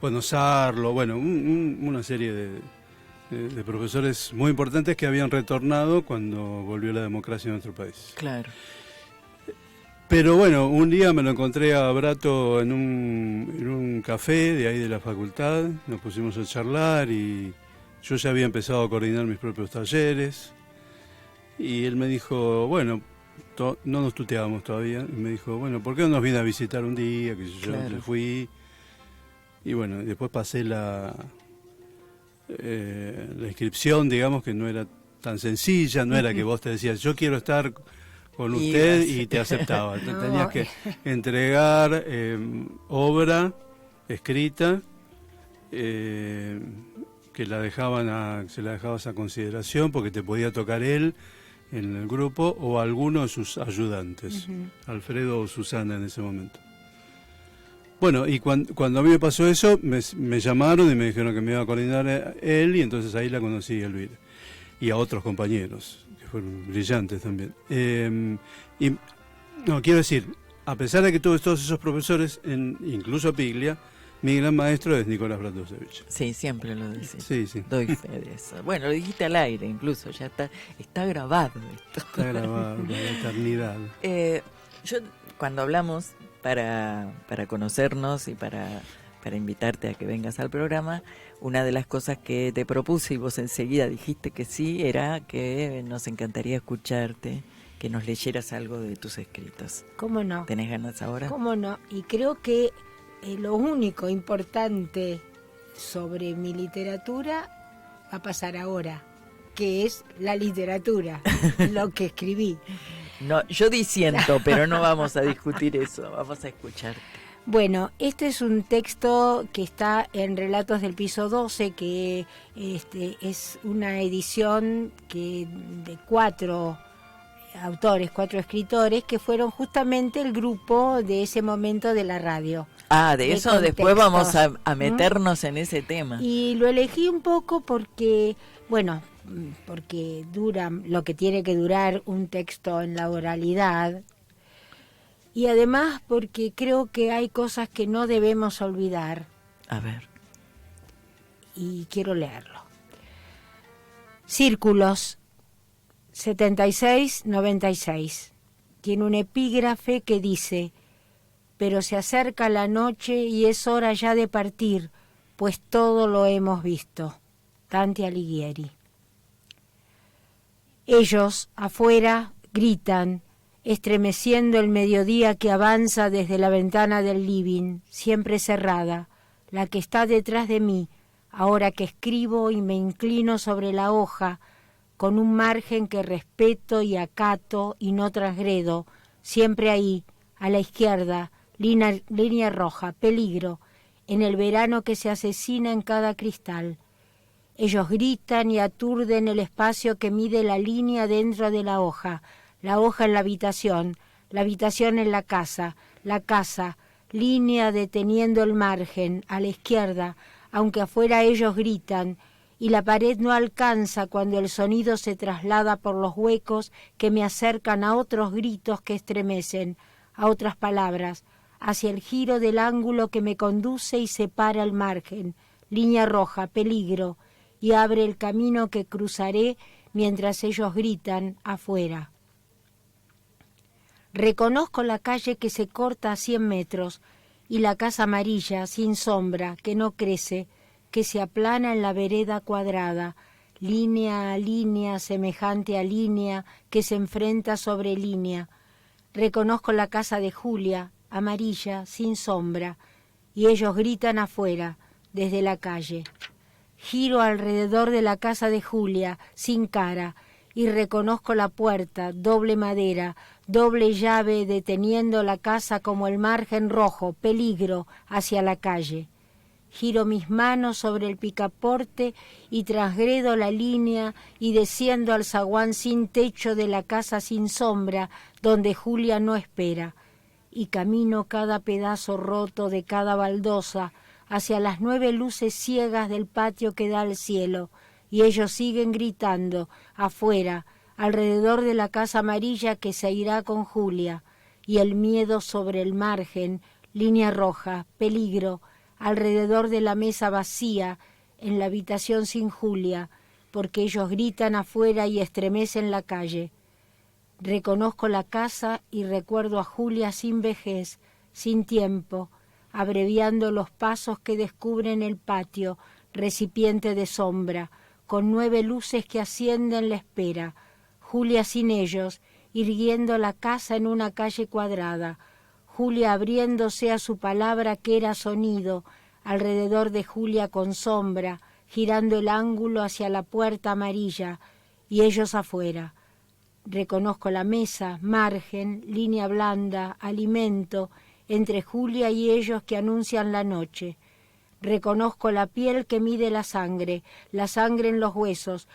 Bueno, Sarlo, bueno, una serie de profesores muy importantes que habían retornado cuando volvió la democracia en nuestro país. Claro. Pero bueno, un día me lo encontré a Brato en un café de ahí de la facultad, nos pusimos a charlar y yo ya había empezado a coordinar mis propios talleres y él me dijo, bueno, no nos tuteábamos todavía, y me dijo, bueno, ¿por qué no nos viene a visitar un día? Que yo Claro. fui y bueno, después pasé la inscripción, digamos, que no era tan sencilla, no era que vos te decías, yo quiero estar con usted y te aceptaba. No. Tenías que entregar obra escrita que se la dejabas a consideración porque te podía tocar él en el grupo o alguno de sus ayudantes, Alfredo o Susana en ese momento. Bueno, y cuando a mí me pasó eso, me llamaron y me dijeron que me iba a coordinar él, y entonces ahí la conocí a Elvira y a otros compañeros que fueron brillantes también. Y no, quiero decir, a pesar de que tuve todos esos profesores, incluso Piglia, mi gran maestro es Nicolás Bratusevich. Sí, siempre lo decís. Sí, sí. Doy fe de eso. Bueno, lo dijiste al aire incluso, ya está grabado esto. Está grabado la eternidad. Yo, cuando hablamos para conocernos y para invitarte a que vengas al programa, una de las cosas que te propuse y vos enseguida dijiste que sí, era que nos encantaría escucharte, que nos leyeras algo de tus escritos. ¿Cómo no? ¿Tenés ganas ahora? ¿Cómo no? Y creo que lo único importante sobre mi literatura va a pasar ahora, que es la literatura, lo que escribí. No, yo disiento, pero no vamos a discutir eso, vamos a escucharte. Bueno, este es un texto que está en Relatos del Piso 12, que es una edición de 4 autores, 4 escritores, que fueron justamente el grupo de ese momento de la radio. Ah, de eso después vamos a meternos en ese tema. Y lo elegí un poco porque, bueno, porque dura lo que tiene que durar un texto en la oralidad, y además porque creo que hay cosas que no debemos olvidar. A ver. Y quiero leerlo. Círculos 76-96. Tiene un epígrafe que dice: pero se acerca la noche y es hora ya de partir, pues todo lo hemos visto. Dante Alighieri. Ellos, afuera, gritan, estremeciendo el mediodía que avanza desde la ventana del living, siempre cerrada, la que está detrás de mí, ahora que escribo y me inclino sobre la hoja, con un margen que respeto y acato y no transgredo, siempre ahí, a la izquierda, línea roja, peligro, en el verano que se asesina en cada cristal. Ellos gritan y aturden el espacio que mide la línea dentro de la hoja en la habitación en la casa, línea deteniendo el margen, a la izquierda, aunque afuera ellos gritan, y la pared no alcanza cuando el sonido se traslada por los huecos que me acercan a otros gritos que estremecen, a otras palabras, hacia el giro del ángulo que me conduce y separa el margen, línea roja, peligro, y abre el camino que cruzaré mientras ellos gritan afuera. Reconozco la calle que se corta a 100 metros y la casa amarilla, sin sombra, que no crece, que se aplana en la vereda cuadrada, línea a línea, semejante a línea, que se enfrenta sobre línea. Reconozco la casa de Julia, amarilla, sin sombra, y ellos gritan afuera, desde la calle. Giro alrededor de la casa de Julia, sin cara, y reconozco la puerta, doble madera, doble llave deteniendo la casa como el margen rojo, peligro, hacia la calle. Giro mis manos sobre el picaporte y transgredo la línea y desciendo al zaguán sin techo de la casa sin sombra, donde Julia no espera, y camino cada pedazo roto de cada baldosa hacia las 9 luces ciegas del patio que da al cielo, y ellos siguen gritando, afuera, alrededor de la casa amarilla que se irá con Julia, y el miedo sobre el margen, línea roja, peligro, alrededor de la mesa vacía, en la habitación sin Julia, porque ellos gritan afuera y estremecen la calle. Reconozco la casa y recuerdo a Julia sin vejez, sin tiempo, abreviando los pasos que descubren el patio, recipiente de sombra, con 9 luces que ascienden la espera, Julia sin ellos, irguiendo la casa en una calle cuadrada, Julia abriéndose a su palabra que era sonido, alrededor de Julia con sombra, girando el ángulo hacia la puerta amarilla, y ellos afuera. Reconozco la mesa, margen, línea blanda, alimento, entre Julia y ellos que anuncian la noche. Reconozco la piel que mide la sangre en los huesos,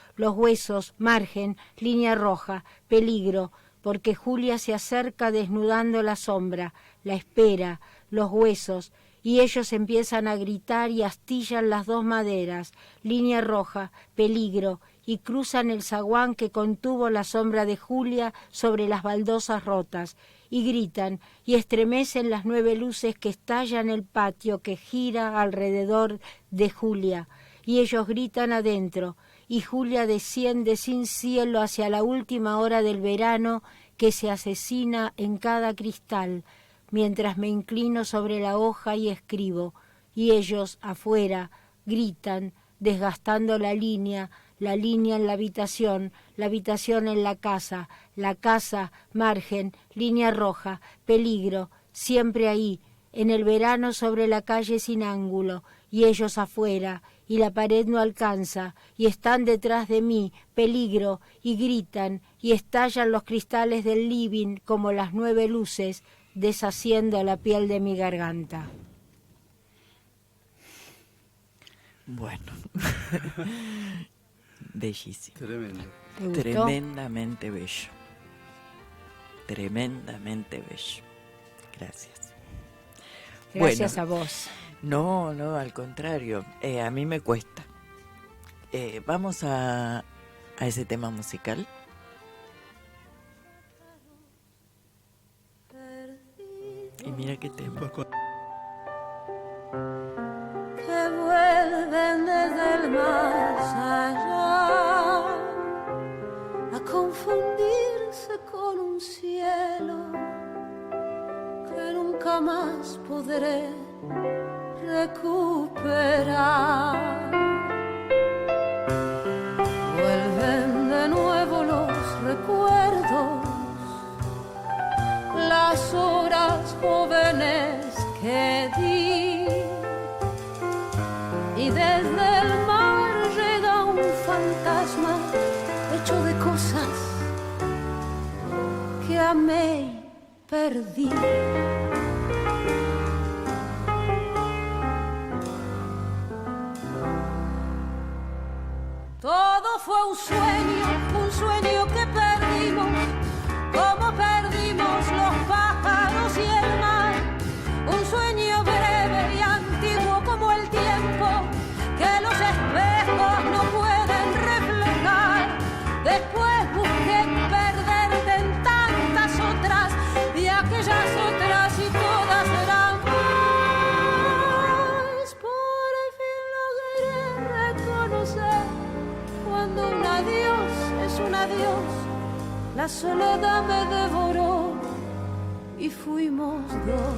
margen, línea roja, peligro, porque Julia se acerca desnudando la sombra, la espera, los huesos, y ellos empiezan a gritar y astillan las 2 maderas, línea roja, peligro, y cruzan el zaguán que contuvo la sombra de Julia sobre las baldosas rotas, y gritan y estremecen las 9 luces que estallan el patio que gira alrededor de Julia, y ellos gritan adentro, y Julia desciende sin cielo hacia la última hora del verano que se asesina en cada cristal, mientras me inclino sobre la hoja y escribo, y ellos afuera gritan, desgastando la línea en la habitación en la casa, margen, línea roja, peligro, siempre ahí, en el verano sobre la calle sin ángulo, y ellos afuera, y la pared no alcanza, y están detrás de mí, peligro, y gritan, y estallan los cristales del living como las 9 luces, deshaciendo la piel de mi garganta. Bueno, bellísimo. Tremendo. ¿Te gustó? Tremendamente bello. Tremendamente bello. Gracias. Gracias Bueno, a vos. No, al contrario. A mí me cuesta. Vamos a ese tema musical. Y mira qué tema. Que vuelven desde el más allá a confundirse con un cielo que nunca más podré recuperar. Vuelven de nuevo los recuerdos, las horas jóvenes que di, y desde el mar llega un fantasma hecho de cosas que amé y perdí. Todo fue un sueño que perdimos, como perdimos los pájaros y el mar. Un sueño breve y antiguo como el tiempo, que los espejos no pueden reflejar. Después busqué perderte en tantas otras, y aquellas otras y todas eran más. Por fin logré reconocer cuando un adiós es un adiós. La soledad me devoró y fuimos dos.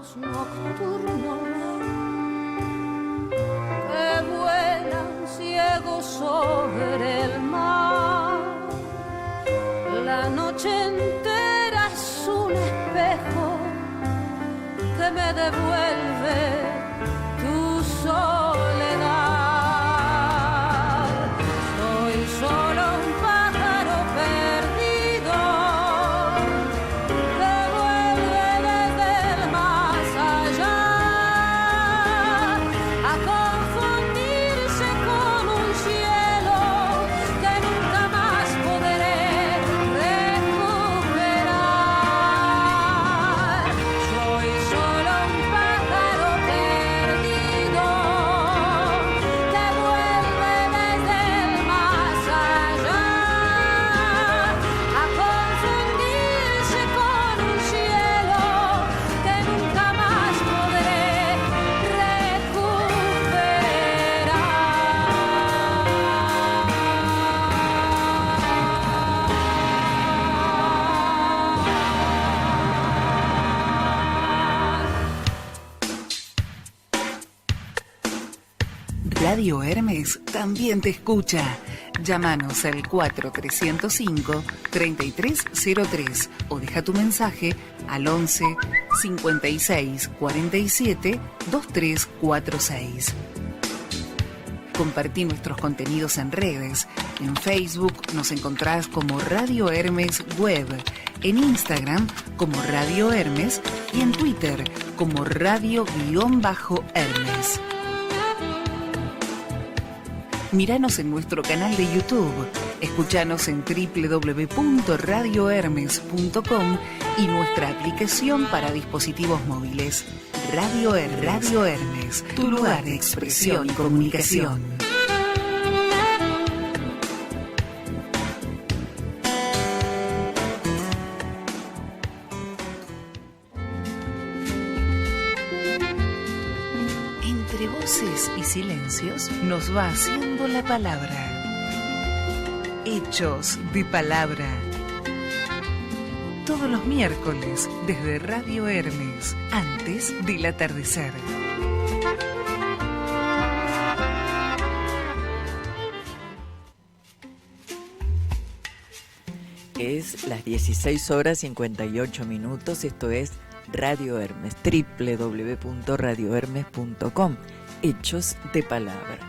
pájaros nocturnos que vuelan ciegos sobre el mar. La noche entera es un espejo que me devuelve tu soledad. Soy solo un pájaro perdido que vuelve desde el más allá a confundirse con un cielo que nunca más podré recuperar. Soy solo un pájaro perdido que vuelve desde el más allá a confundirse con un cielo que nunca más podré Radio Hermes también te escucha. Llámanos al 4305-3303 o deja tu mensaje al 11 56 47 2346. Compartí nuestros contenidos en redes. En Facebook nos encontrás como Radio Hermes Web, en Instagram como Radio Hermes y en Twitter como Radio-Hermes. Míranos en nuestro canal de YouTube, escuchanos en www.radiohermes.com y nuestra aplicación para dispositivos móviles. Radio Hermes, tu lugar de expresión y comunicación. Entre voces y silencios nos va haciendo la palabra. Hechos de palabra. Todos los miércoles desde Radio Hermes, antes del atardecer. Es las 16:58. Esto es Radio Hermes, www.radiohermes.com. Hechos de palabra.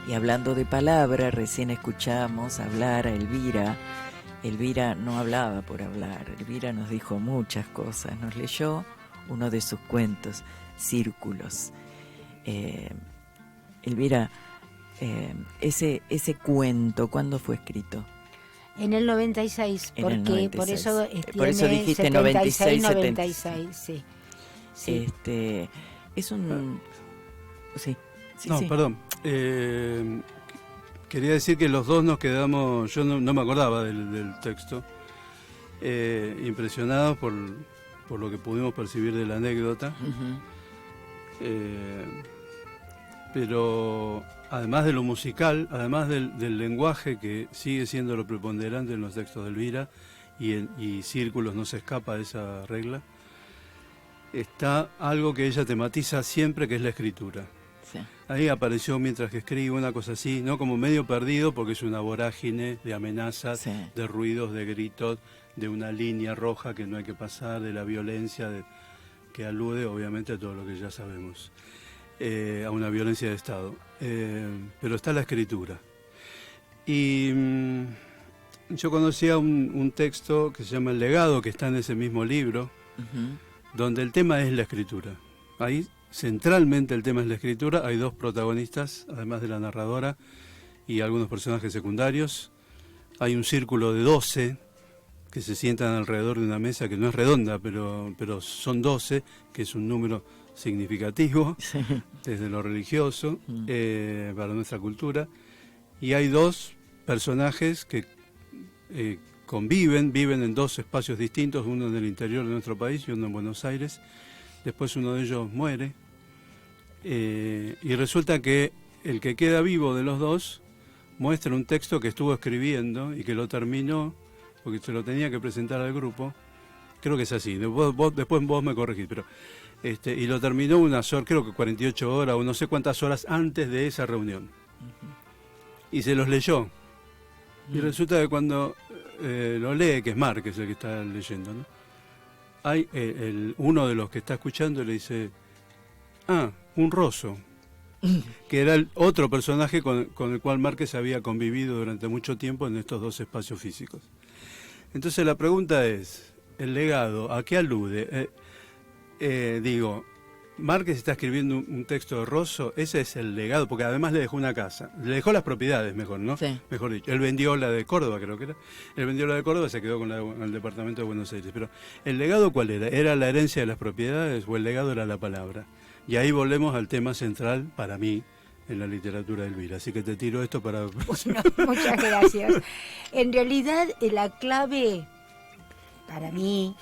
Y hablando de palabra, recién escuchamos hablar a Elvira. Elvira no hablaba por hablar, Elvira nos dijo muchas cosas, nos leyó uno de sus cuentos, Círculos. Elvira, ese cuento, ¿cuándo fue escrito? En el 96, En el porque 96. por eso Por eso dijiste 76, 96, 96, sí. Sí. Es un... Sí. No, sí. perdón. Quería decir que los dos nos quedamos, yo no me acordaba del texto, impresionados por lo que pudimos percibir de la anécdota. Uh-huh. Pero además de lo musical, además del lenguaje que sigue siendo lo preponderante en los textos de Elvira, y Círculos no se escapa de esa regla, está algo que ella tematiza siempre, que es la escritura. Sí. Ahí apareció mientras que escribo, una cosa así, ¿no? Como medio perdido, porque es una vorágine de amenazas, Sí. de ruidos, de gritos, de una línea roja que no hay que pasar, de la violencia, que alude obviamente a todo lo que ya sabemos, a una violencia de Estado. Pero está la escritura. Y yo conocía un texto que se llama El legado, que está en ese mismo libro, Uh-huh. donde el tema es la escritura. Ahí centralmente el tema es la escritura. Hay dos protagonistas, además de la narradora y algunos personajes secundarios. Hay un círculo de 12 que se sientan alrededor de una mesa que no es redonda, pero son 12, que es un número significativo Sí. desde lo religioso para nuestra cultura. Y hay dos personajes que viven en dos espacios distintos, uno en el interior de nuestro país y uno en Buenos Aires. Después uno de ellos muere, y resulta que el que queda vivo de los dos muestra un texto que estuvo escribiendo y que lo terminó, porque se lo tenía que presentar al grupo. Creo que es así, después vos me corregís, pero y lo terminó unas horas, creo que 48 horas o no sé cuántas horas antes de esa reunión. Y se los leyó. Y resulta que cuando lo lee, que es Márquez el que está leyendo, ¿no? Hay uno de los que está escuchando le dice, un Rosso, que era el otro personaje con el cual Márquez había convivido durante mucho tiempo en estos dos espacios físicos. Entonces la pregunta es, el legado, ¿a qué alude? Márquez está escribiendo un texto de Rosso, ese es el legado, porque además le dejó una casa, le dejó las propiedades, mejor, ¿no? Sí. Mejor dicho, él vendió la de Córdoba, creo que era. Él vendió la de Córdoba y se quedó con el departamento de Buenos Aires. Pero ¿el legado cuál era? ¿Era la herencia de las propiedades o el legado era la palabra? Y ahí volvemos al tema central, para mí, en la literatura de Elvira. Así que te tiro esto para... Bueno, muchas gracias. En realidad, la clave, para mí,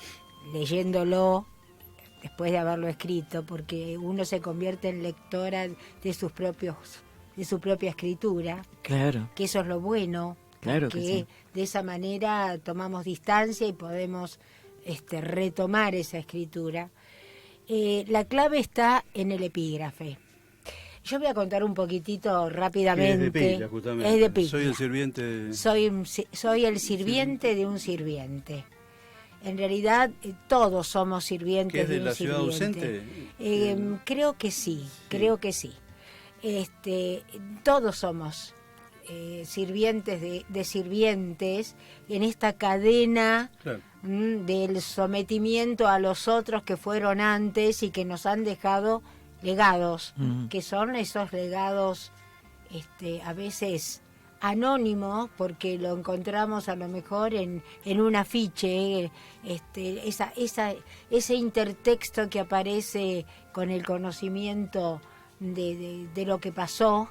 leyéndolo, después de haberlo escrito, porque uno se convierte en lectora de su propia escritura. Claro. Que eso es lo bueno. Claro que sí. De esa manera tomamos distancia y podemos retomar esa escritura. La clave está en el epígrafe. Yo voy a contar un poquitito rápidamente. Es de Piglia, justamente. Es de Piglia. Soy el sirviente... Soy el sirviente de un sirviente. En realidad, todos somos sirvientes de un sirviente. ¿Que es de la ciudad ausente? Creo que sí, creo que sí. Todos somos sirvientes de sirvientes en esta cadena, claro, del sometimiento a los otros que fueron antes y que nos han dejado legados, que son esos legados a veces anónimo, porque lo encontramos a lo mejor en un afiche, ese intertexto que aparece con el conocimiento de lo que pasó.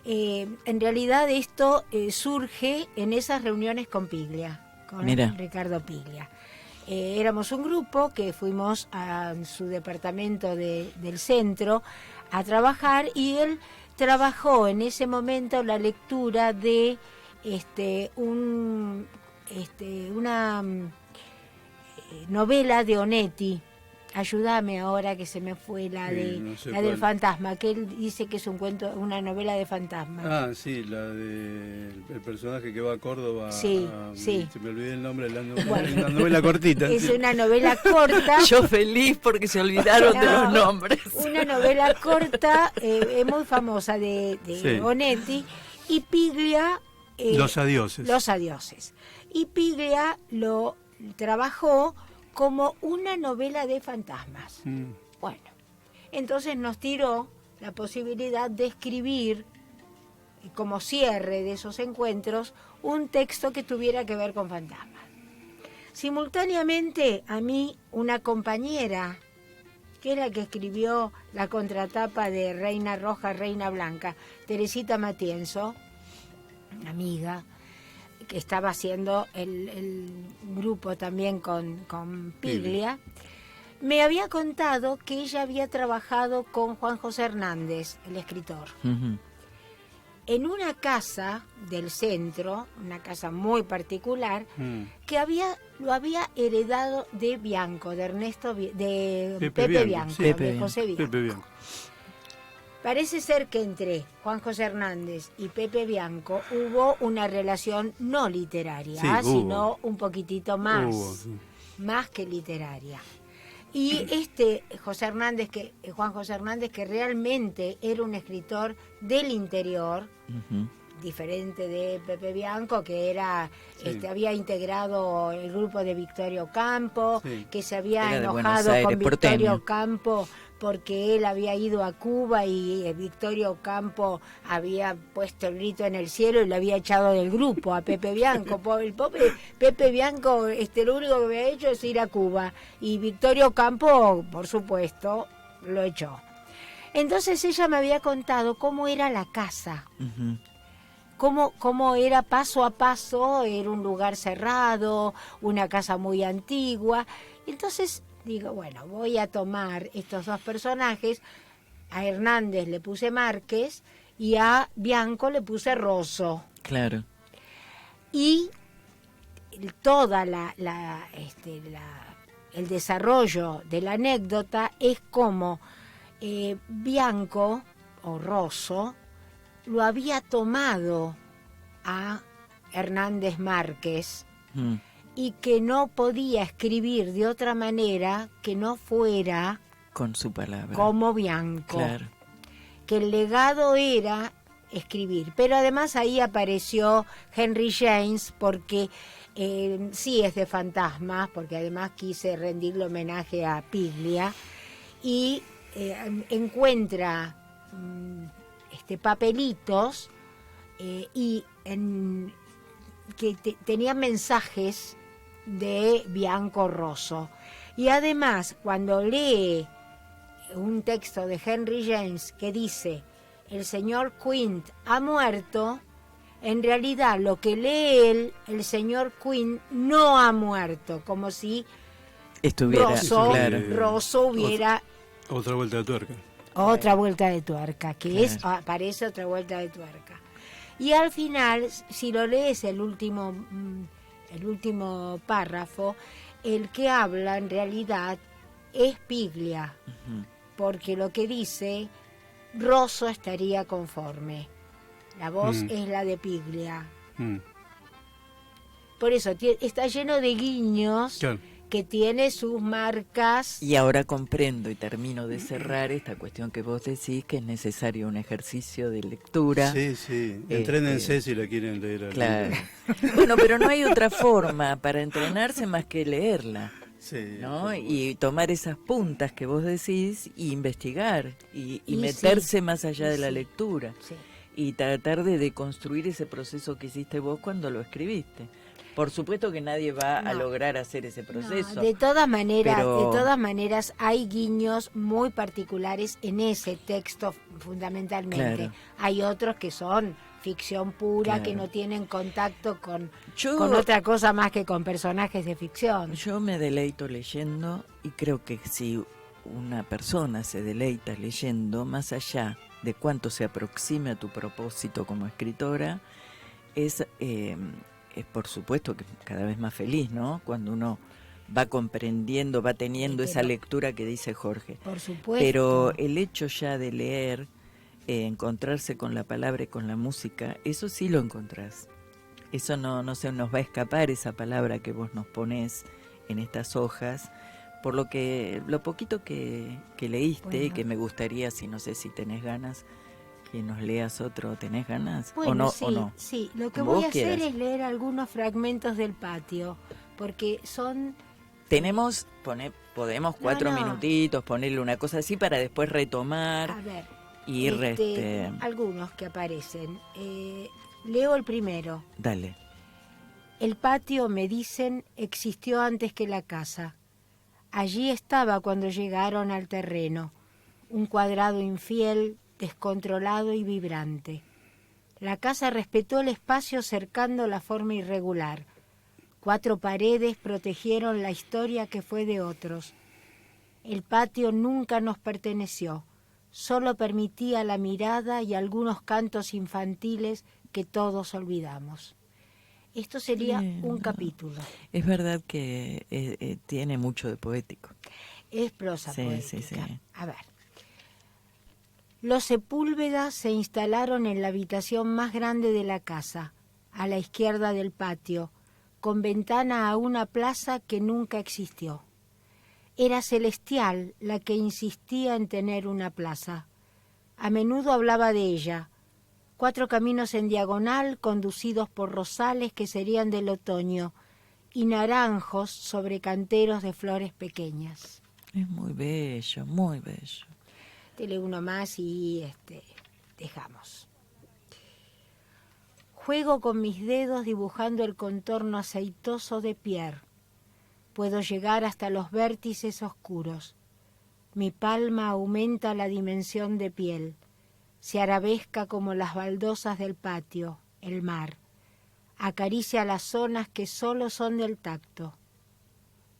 En realidad esto surge en esas reuniones con Piglia, con Ricardo Piglia. Éramos un grupo que fuimos a su departamento del centro a trabajar, y él trabajó en ese momento la lectura de una novela de Onetti. Ayúdame ahora que se me fue del fantasma, que él dice que es una novela de fantasmas. Sí, la del personaje que va a Córdoba. Sí. Se me olvidé el nombre de la novela. Bueno, una novela cortita. Es una novela corta. Yo feliz porque se olvidaron de los nombres. Una novela corta, muy famosa de Onetti, y Piglia... Los adioses. Los adioses. Y Piglia lo trabajó como una novela de fantasmas. Bueno, entonces nos tiró la posibilidad de escribir, como cierre de esos encuentros, un texto que tuviera que ver con fantasmas. Simultáneamente, a mí, una compañera, que era la que escribió la contratapa de Reina Roja, Reina Blanca, Teresita Matienzo, una amiga, que estaba haciendo el grupo también con Piglia, me había contado que ella había trabajado con Juan José Hernández, el escritor, en una casa del centro, una casa muy particular, que lo había heredado de Bianco, de Ernesto, de Pepe Bianco, sí, de José Bianco. Pepe Bianco. Parece ser que entre Juan José Hernández y Pepe Bianco hubo una relación no literaria, sino un poquitito más, más que literaria. Y Juan José Hernández, que realmente era un escritor del interior, diferente de Pepe Bianco, que había integrado el grupo de Victorio Campo, que se había enojado con Victorio Campo porque él había ido a Cuba y Victorio Campo había puesto el grito en el cielo y lo había echado del grupo a Pepe Bianco. Pepe Bianco lo único que había hecho es ir a Cuba, y Victorio Campo, por supuesto, lo echó. Entonces ella me había contado cómo era la casa, cómo era paso a paso, era un lugar cerrado, una casa muy antigua. Entonces digo, bueno, voy a tomar estos dos personajes, a Hernández le puse Márquez y a Bianco le puse Rosso. Claro. Y toda el desarrollo de la anécdota es como Bianco o Rosso lo había tomado a Hernández Márquez y que no podía escribir de otra manera que no fuera con su palabra, como Bianco. Claro. Que el legado era escribir, pero además ahí apareció Henry James porque sí es de fantasmas, porque además quise rendirle homenaje a Piglia y encuentra papelitos y que tenían mensajes de Bianco Rosso. Y además, cuando lee un texto de Henry James que dice el señor Quint ha muerto, en realidad lo que lee él, el señor Quint no ha muerto, como si estuviera Rosso hubiera otra vuelta de tuerca. Otra vuelta de tuerca, que Claro. aparece otra vuelta de tuerca. Y al final, si lo lees el último párrafo, el que habla en realidad es Piglia, porque lo que dice, Rosso estaría conforme. La voz es la de Piglia. Por eso está lleno de guiños, Claro. que tiene sus marcas. Y ahora comprendo y termino de cerrar esta cuestión que vos decís, que es necesario un ejercicio de lectura. Sí, sí. Entrénense si la quieren leer. Claro. Bueno, pero no hay otra forma para entrenarse más que leerla, Sí, ¿no? Y tomar esas puntas que vos decís y investigar y Y meterse sí, más allá y de la sí. lectura Sí. y tratar de deconstruir ese proceso que hiciste vos cuando lo escribiste. Por supuesto que nadie va a No. lograr hacer ese proceso. No, de todas pero- maneras hay guiños muy particulares en ese texto fundamentalmente. Claro. Hay otros que son ficción pura, Claro. que no tienen contacto con Yo- otra cosa más que con personajes de ficción. Yo me deleito leyendo y creo que si una persona se deleita leyendo, más allá de cuánto se aproxime a tu propósito como escritora, es por supuesto que cada vez más feliz, ¿no? Cuando uno va comprendiendo, va teniendo esa lectura que dice Jorge. Por supuesto. Pero el hecho ya de leer, encontrarse con la palabra y con la música, eso sí lo encontrás. Eso no se nos va a escapar, esa palabra que vos nos ponés en estas hojas. Por lo poquito que leíste, Bueno. que me gustaría, si no sé si tenés ganas, que nos leas otro, ¿tenés ganas? Bueno, ¿O no? sí, ¿O no? sí. Lo que Como voy vos a hacer quieras. es leer algunos fragmentos del patio, porque son... Tenemos, podemos 4 no. minutitos, ponerle una cosa así para después retomar, A ver, ir, algunos que aparecen. Leo el primero. dale. El patio, me dicen, existió antes que la casa. Allí estaba cuando llegaron al terreno, un cuadrado infiel, descontrolado y vibrante. La casa respetó el espacio cercando la forma irregular. 4 paredes protegieron la historia que fue de otros. El patio nunca nos perteneció, solo permitía la mirada y algunos cantos infantiles que todos olvidamos. Esto sería un capítulo. Es verdad que tiene mucho de poético. Es prosa Sí, poética. sí, sí. A ver. Los Sepúlvedas se instalaron en la habitación más grande de la casa, a la izquierda del patio, con ventana a una plaza que nunca existió. Era Celestial la que insistía en tener una plaza. A menudo hablaba de ella. 4 caminos en diagonal conducidos por rosales que serían del otoño y naranjos sobre canteros de flores pequeñas. Es muy bello, muy bello. Dele uno más y dejamos. Juego con mis dedos dibujando el contorno aceitoso de Pierre. Puedo llegar hasta los vértices oscuros. Mi palma aumenta la dimensión de piel. Se arabesca como las baldosas del patio, el mar. Acaricia las zonas que solo son del tacto.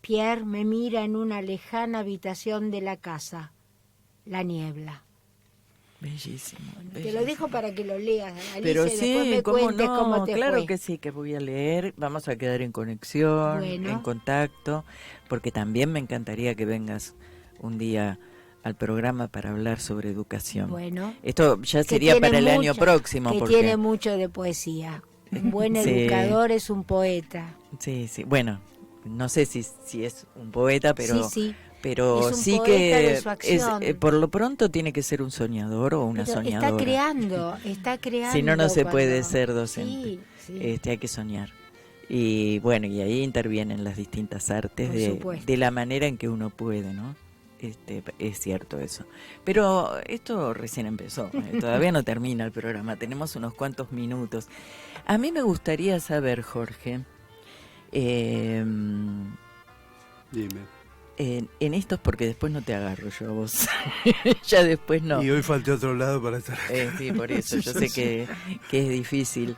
Pierre me mira en una lejana habitación de la casa. La niebla. Bellísimo, Te bellísimo. lo dejo para que lo leas, Alicia, Pero y después sí, me cómo cuentes no, cómo te claro fue. que sí, que voy a leer, vamos a quedar en conexión, Bueno. en contacto, porque también me encantaría que vengas un día al programa para hablar sobre educación. Bueno. Esto ya Que sería tiene para el año mucha- próximo, Que porque tiene mucho de poesía. Un buen Sí. educador es un poeta. sí, bueno, no sé si es un poeta, pero Sí. pero Es un sí poeta que de su acción. por lo pronto tiene que ser un soñador o una Pero soñadora. está creando. Si no, no se cuando- puede ser docente. Sí. Hay que soñar. Y bueno, y ahí intervienen las distintas artes Por supuesto. de la manera en que uno puede, ¿no? Es cierto eso. Pero esto recién empezó, todavía no termina el programa, tenemos unos cuantos minutos. A mí me gustaría saber, Jorge, Dime. en estos, porque después no te agarro yo a vos, ya después no. Y hoy falté a otro lado para estar acá. Sí, por eso, yo sé que es difícil,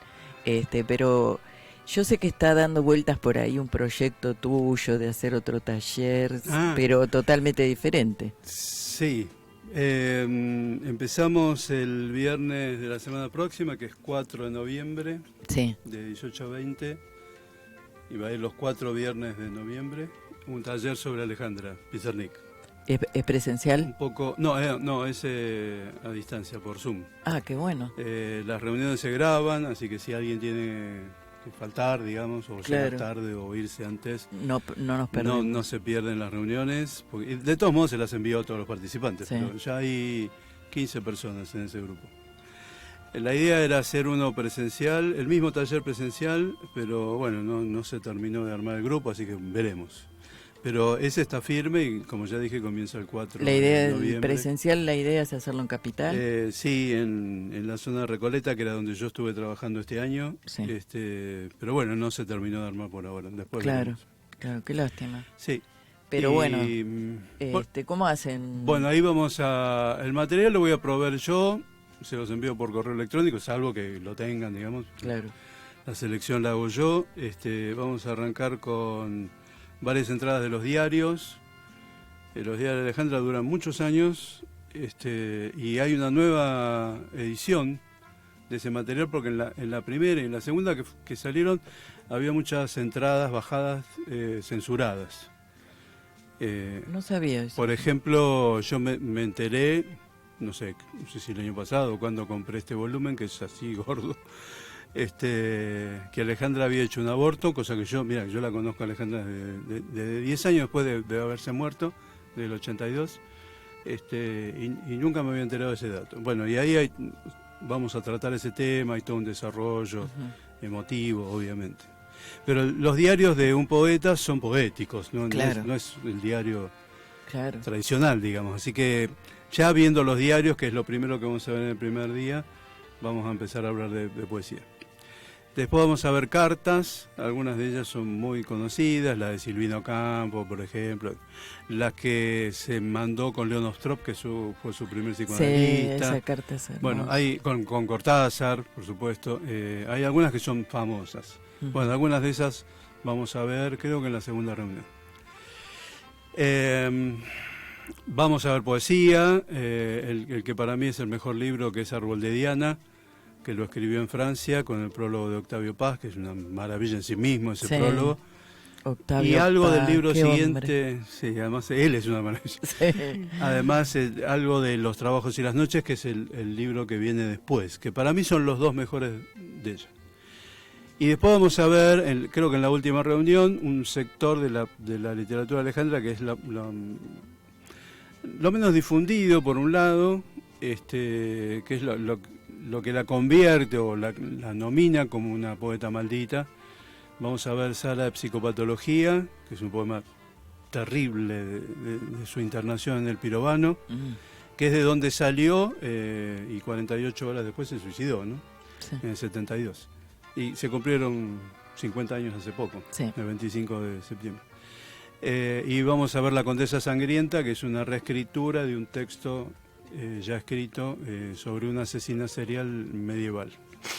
pero yo sé que está dando vueltas por ahí un proyecto tuyo de hacer otro taller, pero totalmente diferente. Sí, empezamos el viernes de la semana próxima, que es 4 de noviembre, Sí. de 18 a 20, y va a ir los 4 viernes de noviembre, un taller sobre Alejandra Pizarnik. ¿Es presencial? Un poco, no, es a distancia, por Zoom. Ah, qué bueno. Las reuniones se graban, así que si alguien tiene que faltar, digamos, o Claro. llegar tarde o irse antes, No nos perdemos. no se pierden las reuniones, porque de todos modos se las envió a todos los participantes, Sí. pero ya hay 15 personas en ese grupo. La idea era hacer uno presencial, el mismo taller presencial, pero bueno, no se terminó de armar el grupo, así que veremos. Pero ese está firme y, como ya dije, comienza el 4 La idea de del noviembre. presencial, la idea es hacerlo en Capital. Sí, en la zona de Recoleta, que era donde yo estuve trabajando este año. Sí. Pero bueno, no se terminó de armar por ahora. Después Claro, veremos. qué lástima. Sí. Pero Y, bueno, bueno, ¿cómo hacen? bueno, ahí vamos a... El material lo voy a proveer yo, se los envío por correo electrónico, salvo que lo tengan, digamos. Claro. La selección la hago yo. Vamos a arrancar con varias entradas de los diarios. Los diarios de Alejandra duran muchos años, y hay una nueva edición de ese material, porque en la primera y en la segunda que salieron había muchas entradas bajadas censuradas. No sabía eso. Por ejemplo, yo me enteré, no sé si el año pasado, cuando compré este volumen, que es así gordo, que Alejandra había hecho un aborto, cosa que yo la conozco a Alejandra de 10 años después de haberse muerto, del 82, y nunca me había enterado de ese dato. Bueno, y ahí vamos a tratar ese tema, hay todo un desarrollo emotivo, obviamente. Pero los diarios de un poeta son poéticos, ¿no? Claro. No es el diario Claro. tradicional, digamos. Así que ya viendo los diarios, que es lo primero que vamos a ver en el primer día, vamos a empezar a hablar de poesía. Después vamos a ver cartas, algunas de ellas son muy conocidas, la de Silvino Campo, por ejemplo, las que se mandó con León Ostrov, que fue su primer Sí, psicoanalista. esa carta es Bueno, hermosa. hay con Cortázar, por supuesto, hay algunas que son famosas. Bueno, algunas de esas vamos a ver, creo que en la segunda reunión. Vamos a ver poesía, el que para mí es el mejor libro, que es Árbol de Diana, que lo escribió en Francia con el prólogo de Octavio Paz, que es una maravilla en sí mismo ese Sí. prólogo. Octavio Y algo Paz, del libro qué siguiente, hombre. sí, además él es una maravilla. Sí. Además, algo de Los Trabajos y las Noches, que es el libro que viene después, que para mí son los dos mejores de ella. Y después vamos a ver, creo que en la última reunión, un sector de la literatura de Alejandra, que es lo menos difundido, por un lado, que es lo que la convierte o la nomina como una poeta maldita. Vamos a ver Sala de Psicopatología, que es un poema terrible de su internación en el Pirovano, que es de donde salió y 48 horas después se suicidó, ¿no? Sí. En el 72. Y se cumplieron 50 años hace poco, Sí. el 25 de septiembre. Y vamos a ver La Condesa Sangrienta, que es una reescritura de un texto ya escrito sobre una asesina serial medieval.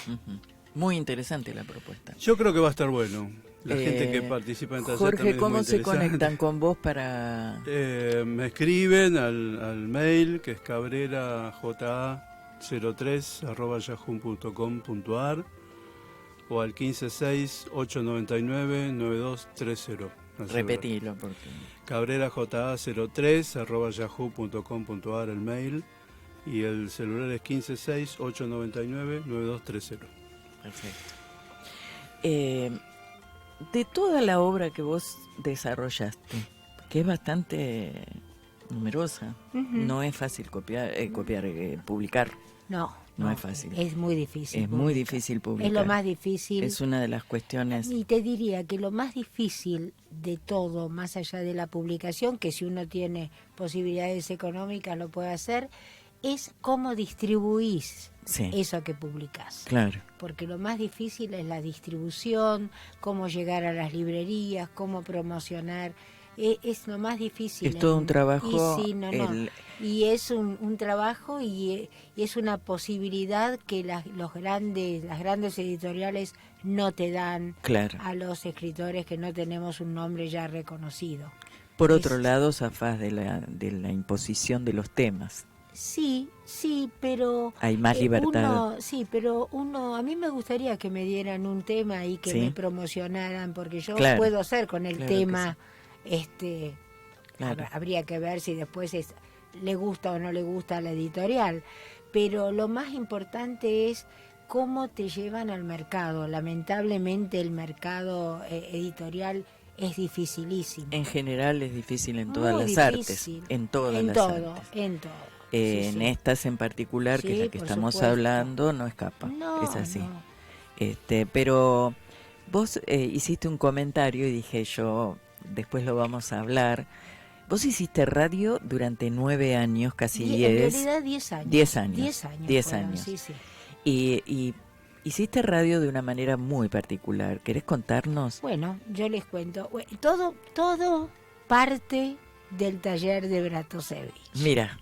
Ujú. Muy interesante la propuesta. Yo creo que va a estar bueno. La gente que participa en taller también Jorge, es ¿cómo muy se interesante. conectan con vos para...? Me escriben al mail, que es cabreraj 03@yahoo.com.ar o al 156-899-9230. Repetilo porque... cabreraj03@yahoo.com.ar el mail, y el celular es 156-899-9230. Perfecto. De toda la obra que vos desarrollaste, que es bastante numerosa, no es fácil publicar. No es fácil. Es muy difícil. Es muy difícil publicar. Es lo más difícil. Es una de las cuestiones. Y te diría que lo más difícil de todo, más allá de la publicación, que si uno tiene posibilidades económicas lo puede hacer, es cómo distribuís eso que publicás. Claro. Porque lo más difícil es la distribución, cómo llegar a las librerías, cómo promocionar. Es lo más difícil. Es todo un trabajo. Y es un trabajo y es una posibilidad que las grandes editoriales no te dan a los escritores que no tenemos un nombre ya reconocido. Por otro lado, zafás de la imposición de los temas. Sí, pero... Hay más libertad. Pero a mí me gustaría que me dieran un tema y que me promocionaran, porque yo puedo hacer con el tema... Habría que ver si después le gusta o no le gusta a la editorial, pero lo más importante es cómo te llevan al mercado. Lamentablemente el mercado editorial es dificilísimo. En general es difícil en todas las artes, en todas las artes. En todo. En estas en particular, que es la que estamos hablando, no escapa, es así. No. Pero vos hiciste un comentario y dije yo... Después lo vamos a hablar. Vos hiciste radio durante 9 años, casi 10. En realidad 10 años. 10 años. Sí. Y hiciste radio de una manera muy particular. ¿Querés contarnos? Bueno, yo les cuento. Todo parte del taller de Bratosevich. Mira,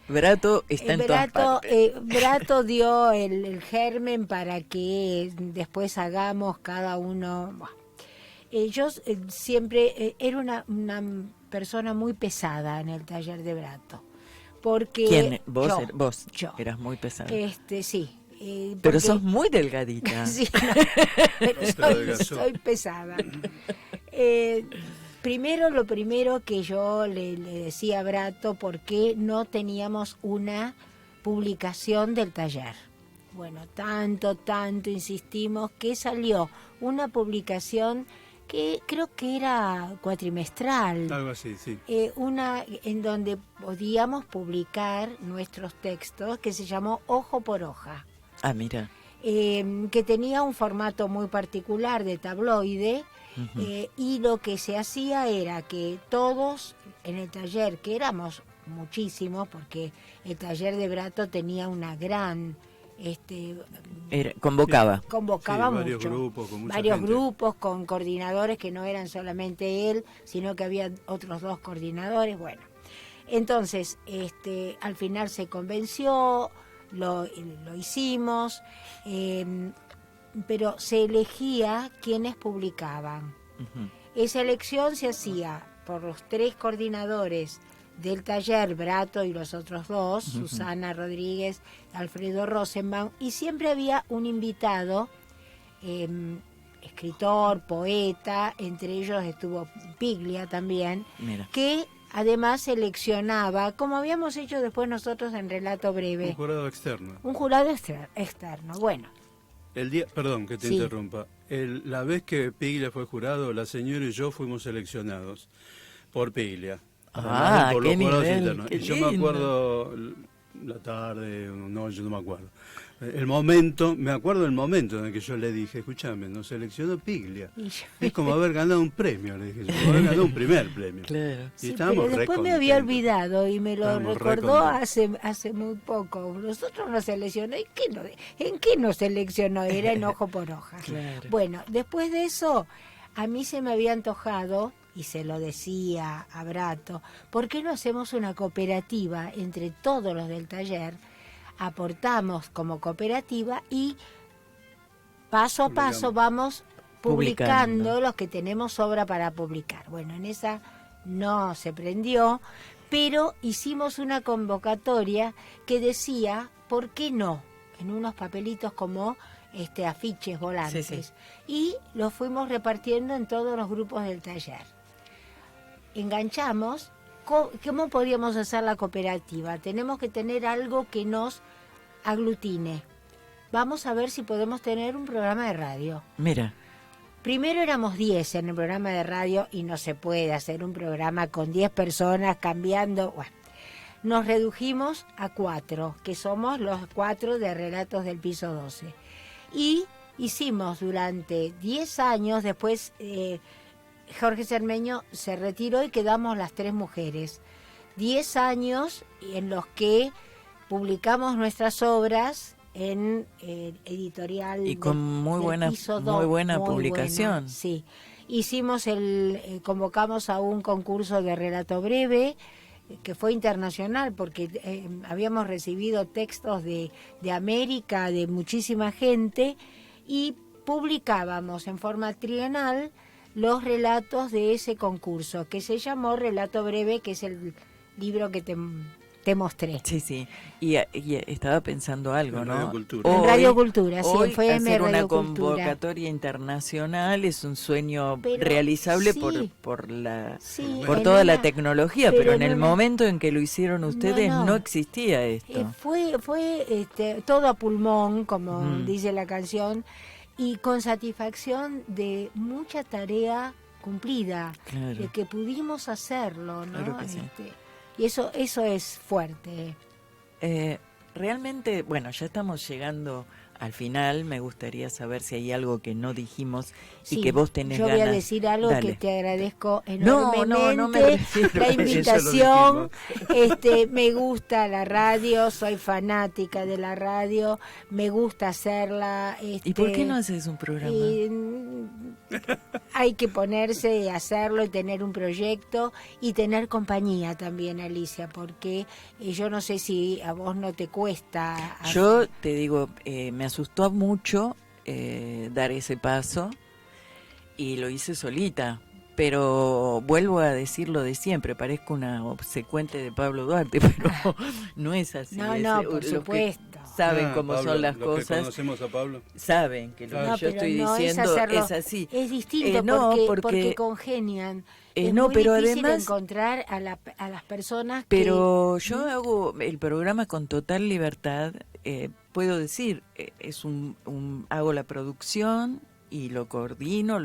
Brato está en todas partes. Brato dio el germen para que después hagamos cada uno... yo siempre era una persona muy pesada en el taller de Brato. Porque ¿Quién? ¿Vos? Yo. Eras muy pesada. Sí. Pero sos muy delgadita. Sí, pero soy pesada. Lo primero que yo le decía a Brato, ¿por qué no teníamos una publicación del taller? Bueno, tanto insistimos que salió una publicación que creo que era cuatrimestral. Algo así, sí. Una en donde podíamos publicar nuestros textos, que se llamó Ojo por Hoja. Ah, mira. Que tenía un formato muy particular de tabloide, y lo que se hacía era que todos en el taller, que éramos muchísimos, porque el taller de Brato tenía una gran... convocaba varios mucho, grupos, con mucha varios gente. Grupos con coordinadores que no eran solamente él, sino que había otros 2 coordinadores. Bueno, entonces al final se convenció, lo hicimos, pero se elegía quienes publicaban. Esa elección se hacía por los 3 coordinadores del taller, Brato y los otros 2, Susana Rodríguez, Alfredo Rosenbaum, y siempre había un invitado, escritor, poeta, entre ellos estuvo Piglia también. Mira. Que además seleccionaba, como habíamos hecho después nosotros en Relato Breve. Un jurado externo. Un jurado externo, bueno. Perdón que te interrumpa. La vez que Piglia fue jurado, la señora y yo fuimos seleccionados por Piglia. Por qué los jurados nivel, internos. qué Y yo lindo. me acuerdo la tarde, no, yo no me acuerdo. El momento, me acuerdo del momento en el que yo le dije, escúchame, nos seleccionó Piglia. Es como haber ganado un premio, le dije yo, como haber ganado un primer premio. Claro. Y Sí, estábamos pero después re me había contentos. olvidado y me lo Estábamos re recordó contentos. hace muy poco. Nosotros nos seleccionó. ¿En qué nos seleccionó? Era en Ojo por Hoja. Claro. Bueno, después de eso, a mí se me había antojado, y se lo decía a Brato, ¿por qué no hacemos una cooperativa entre todos los del taller? Aportamos como cooperativa y paso a paso vamos publicando los que tenemos obra para publicar. Bueno, en esa no se prendió, pero hicimos una convocatoria que decía, ¿por qué no? En unos papelitos como afiches volantes. Sí, sí. Y los fuimos repartiendo en todos los grupos del taller. Enganchamos, ¿cómo podíamos hacer la cooperativa? Tenemos que tener algo que nos aglutine. Vamos a ver si podemos tener un programa de radio. Mira. Primero éramos 10 en el programa de radio y no se puede hacer un programa con 10 personas cambiando. Bueno, nos redujimos a 4, que somos los 4 de Relatos del Piso 12. Y hicimos durante 10 años, después Jorge Cermeño se retiró y quedamos las 3 mujeres. 10 años en los que publicamos nuestras obras en editorial y con muy buena publicación. Buena, sí, hicimos convocamos a un concurso de relato breve que fue internacional porque habíamos recibido textos de América, de muchísima gente, y publicábamos en forma trienal los relatos de ese concurso que se llamó Relato Breve, que es el libro que te mostré. Sí, sí. Y estaba pensando algo, en ¿no? Radio Cultura. En Radio Cultura, sí, hoy fue hacer una Radio Cultura. convocatoria internacional es un sueño Pero, realizable sí, por sí, por en toda una- la tecnología, pero en el momento en que lo hicieron ustedes No. no existía esto. Fue todo a pulmón, como Mm. dice la canción, y con satisfacción de mucha tarea cumplida, Claro. de que pudimos hacerlo, ¿no? Claro que sí. Y eso es fuerte. Realmente, bueno, ya estamos llegando al final. Me gustaría saber si hay algo que no dijimos y Sí, que vos tenés yo ganas. voy a decir algo Dale. que te agradezco No, enormemente, no me refiero la a eso, invitación. Me gusta la radio, soy fanática de la radio, me gusta hacerla. ¿Y por qué no haces un programa? Hay que ponerse y hacerlo y tener un proyecto y tener compañía también, Alicia, porque yo no sé si a vos no te cuesta. Yo te digo, me asustó mucho dar ese paso y lo hice solita, pero vuelvo a decir lo de siempre, parezco una obsecuente de Pablo Duarte, pero no es así. No, es, por los que supuesto. saben cómo Pablo, son las los que cosas, conocemos a Pablo. saben que lo No, que yo pero estoy no diciendo hacerlo- es así. Es distinto no, porque congenian. Es no, muy pero difícil además, encontrar a las personas pero que... yo hago el programa con total libertad. Puedo decir, hago la producción y lo coordino,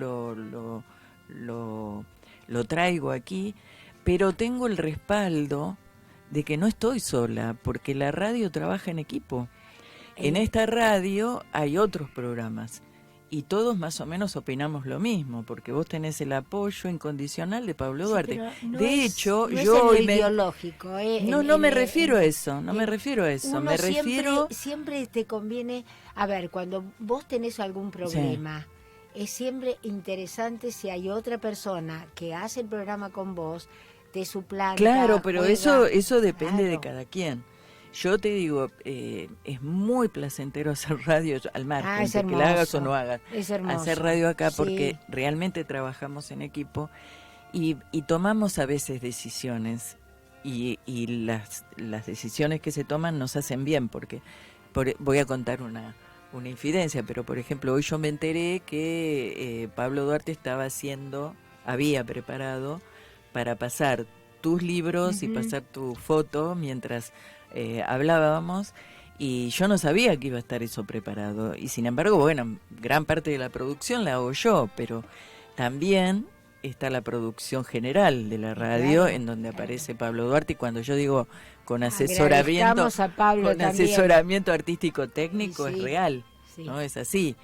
lo traigo aquí, pero tengo el respaldo de que no estoy sola, porque la radio trabaja en equipo. En esta radio hay otros programas y todos más o menos opinamos lo mismo, porque vos tenés el apoyo incondicional de Pablo Sí, Duarte. pero no De es- hecho, no es yo en lo hoy ideológico. No me refiero a eso, no me eh, refiero a eso, uno me refiero... siempre te conviene, a ver, cuando vos tenés algún problema, es siempre interesante si hay otra persona que hace el programa con vos, te suplanta. Claro, pero juega. eso depende de Claro. cada quien. Yo te digo, es muy placentero hacer radio al margen es de que la hagas o hermoso, no hagas. Es hermoso. Hacer radio acá Sí. porque realmente trabajamos en equipo y tomamos a veces decisiones y las decisiones que se toman nos hacen bien porque voy a contar una infidencia, pero por ejemplo hoy yo me enteré que Pablo Duarte había preparado para pasar tus libros y Ujú. pasar tu foto mientras hablábamos, y yo no sabía que iba a estar eso preparado, y sin embargo, bueno, gran parte de la producción la hago yo, pero también está la producción general de la radio, Claro, en donde claro. aparece Pablo Duarte, y cuando yo digo con asesoramiento, Agradezcamos a Pablo con también. asesoramiento artístico técnico, Sí, es real. sí. ¿No? Es así.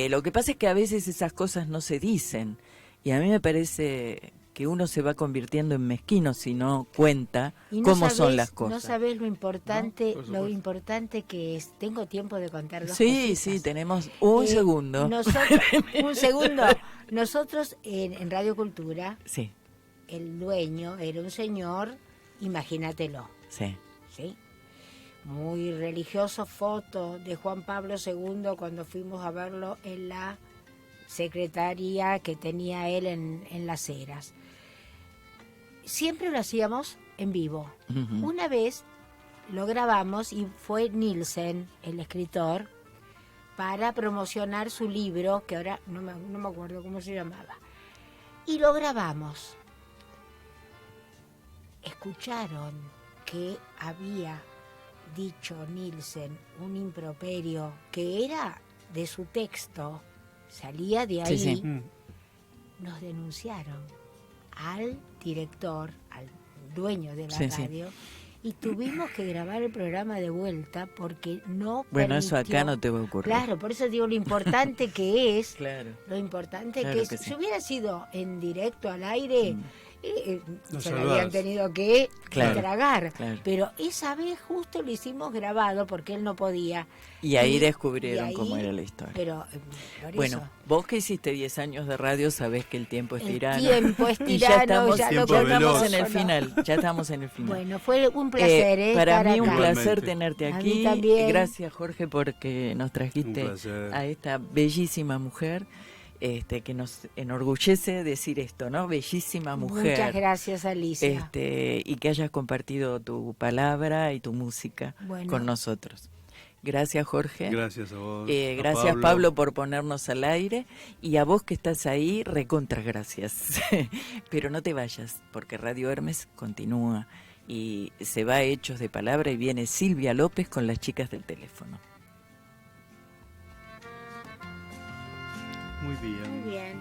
Lo que pasa es que a veces esas cosas no se dicen, y a mí me parece que uno se va convirtiendo en mezquino si no cuenta Y no cómo sabés- son las No cosas. sabés lo importante, No, por supuesto. que es. Tengo tiempo de contar dos Sí, cositas. sí, tenemos un segundo. Un segundo. Nosotros en Radio Cultura, Sí, el dueño era un señor, imagínatelo, sí. ¿sí? Muy religioso, foto de Juan Pablo II cuando fuimos a verlo en la secretaría que tenía él en Las Heras. Siempre lo hacíamos en vivo. Ujú. Una vez lo grabamos y fue Nielsen, el escritor, para promocionar su libro, que ahora no me acuerdo cómo se llamaba. Y lo grabamos. Escucharon que había dicho Nielsen un improperio que era de su texto, salía de ahí, Sí, sí. nos denunciaron al director, al dueño de la Sí, sí. radio, y tuvimos que grabar el programa de vuelta porque no Bueno, eso permitió. acá no te va a ocurrir. Claro, por eso digo lo importante que es, Claro. lo importante Claro que es. que sí. Si hubiera sido en directo al aire, Nos se lo salvás. habían tenido que Claro, tragar. claro. Pero esa vez justo lo hicimos grabado porque él no podía. Y ahí Y descubrieron ahí- cómo era la historia. Pero por Bueno, eso, vos que hiciste 10 años de radio sabés que el tiempo es el tirano. tiempo es Y ya tirano, estamos, ya Tiempo lo estamos veloz. en el ¿no? final. Ya estamos en el final. Bueno, fue un placer Para estar mí un acá. placer Igualmente. tenerte A mí aquí. también. Gracias, Jorge, porque nos Un trajiste placer. a esta bellísima mujer, que nos enorgullece decir esto, ¿no? Bellísima mujer. Muchas gracias, Alicia. Y que hayas compartido tu palabra y tu música Bueno. con nosotros. Gracias, Jorge. Gracias a vos. Gracias, Pablo, por ponernos al aire. Y a vos que estás ahí, recontra gracias. Pero no te vayas, porque Radio Hermes continúa. Y se va a Hechos de Palabra y viene Silvia López con las chicas del teléfono. Muy bien. Muy bien.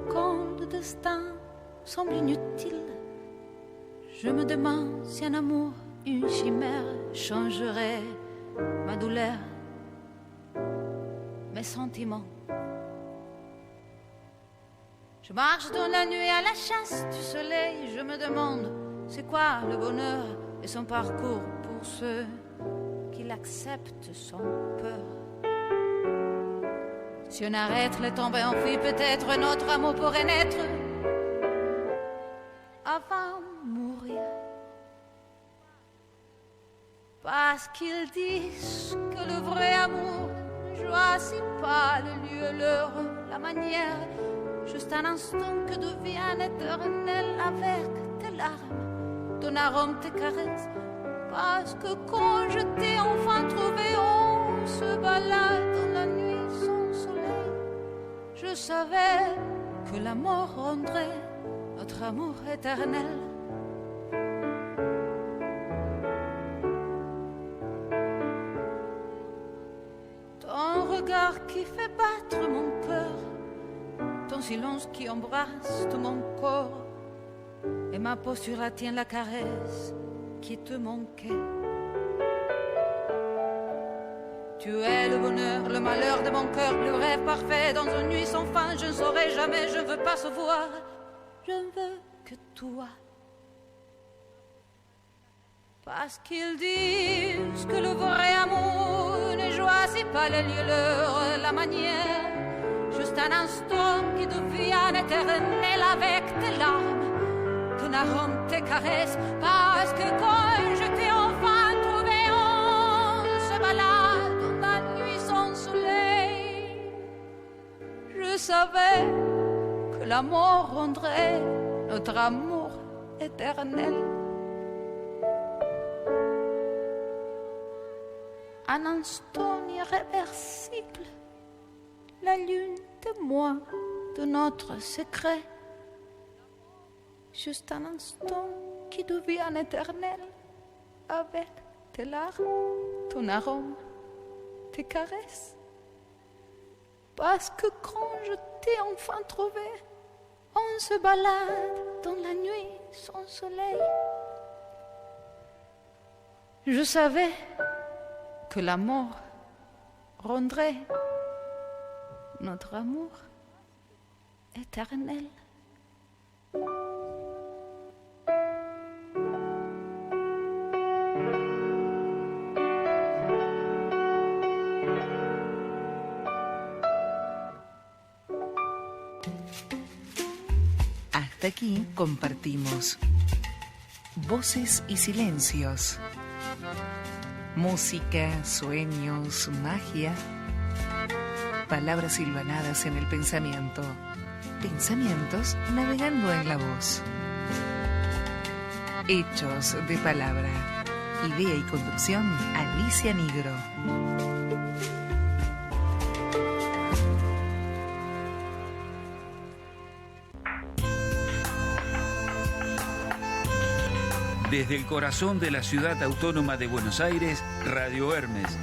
Quand le destin semble inutile, je me demande si un amour, une chimère, changerait ma douleur, mes sentiments. Je marche dans la nuit à la chasse du soleil, je me demande c'est quoi le bonheur et son parcours pour ceux qui l'acceptent sans peur. Si on arrête le temps, ben on fuit, peut-être notre amour pourrait naître avant mourir. Parce qu'ils disent que le vrai amour ne choisit pas le lieu, l'heure, la manière, juste un instant que devient éternel avec tes larmes, ton arôme, tes caresses. Parce que quand je t'ai enfin trouvé, on se balade dans la nuit sans soleil. Je savais que la mort rendrait notre amour éternel. Ton regard qui fait battre mon cœur, ton silence qui embrasse tout mon corps, et ma peau sur la tienne, la caresse qui te manquait. Tu es le bonheur, le malheur de mon cœur, le rêve parfait dans une nuit sans fin. Je ne saurai jamais, je ne veux pas savoir, je ne veux que toi. Parce qu'ils disent que le vrai amour ne choisit pas le lieu, l'heure, la manière, juste un instant qui devient éternel avec tes larmes, ton arôme, tes caresses. Parce que quand je t'ai enfin trouvé, on se balade dans la nuit sans soleil. Je savais que l'amour rendrait notre amour éternel. Un instant irréversible, la lune témoin de notre secret. Juste un instant qui devient éternel avec tes larmes, ton arôme, tes caresses. Parce que quand je t'ai enfin trouvé, on se balade dans la nuit sans soleil. Je savais que la mort rendrait notre amour éternel. Hasta aquí compartimos voces y silencios Música, sueños, magia. Palabras hilvanadas en el pensamiento. Pensamientos navegando en la voz. Hechos de palabra. Idea y conducción, Alicia Nigro. Desde el corazón de la ciudad autónoma de Buenos Aires, Radio Hermes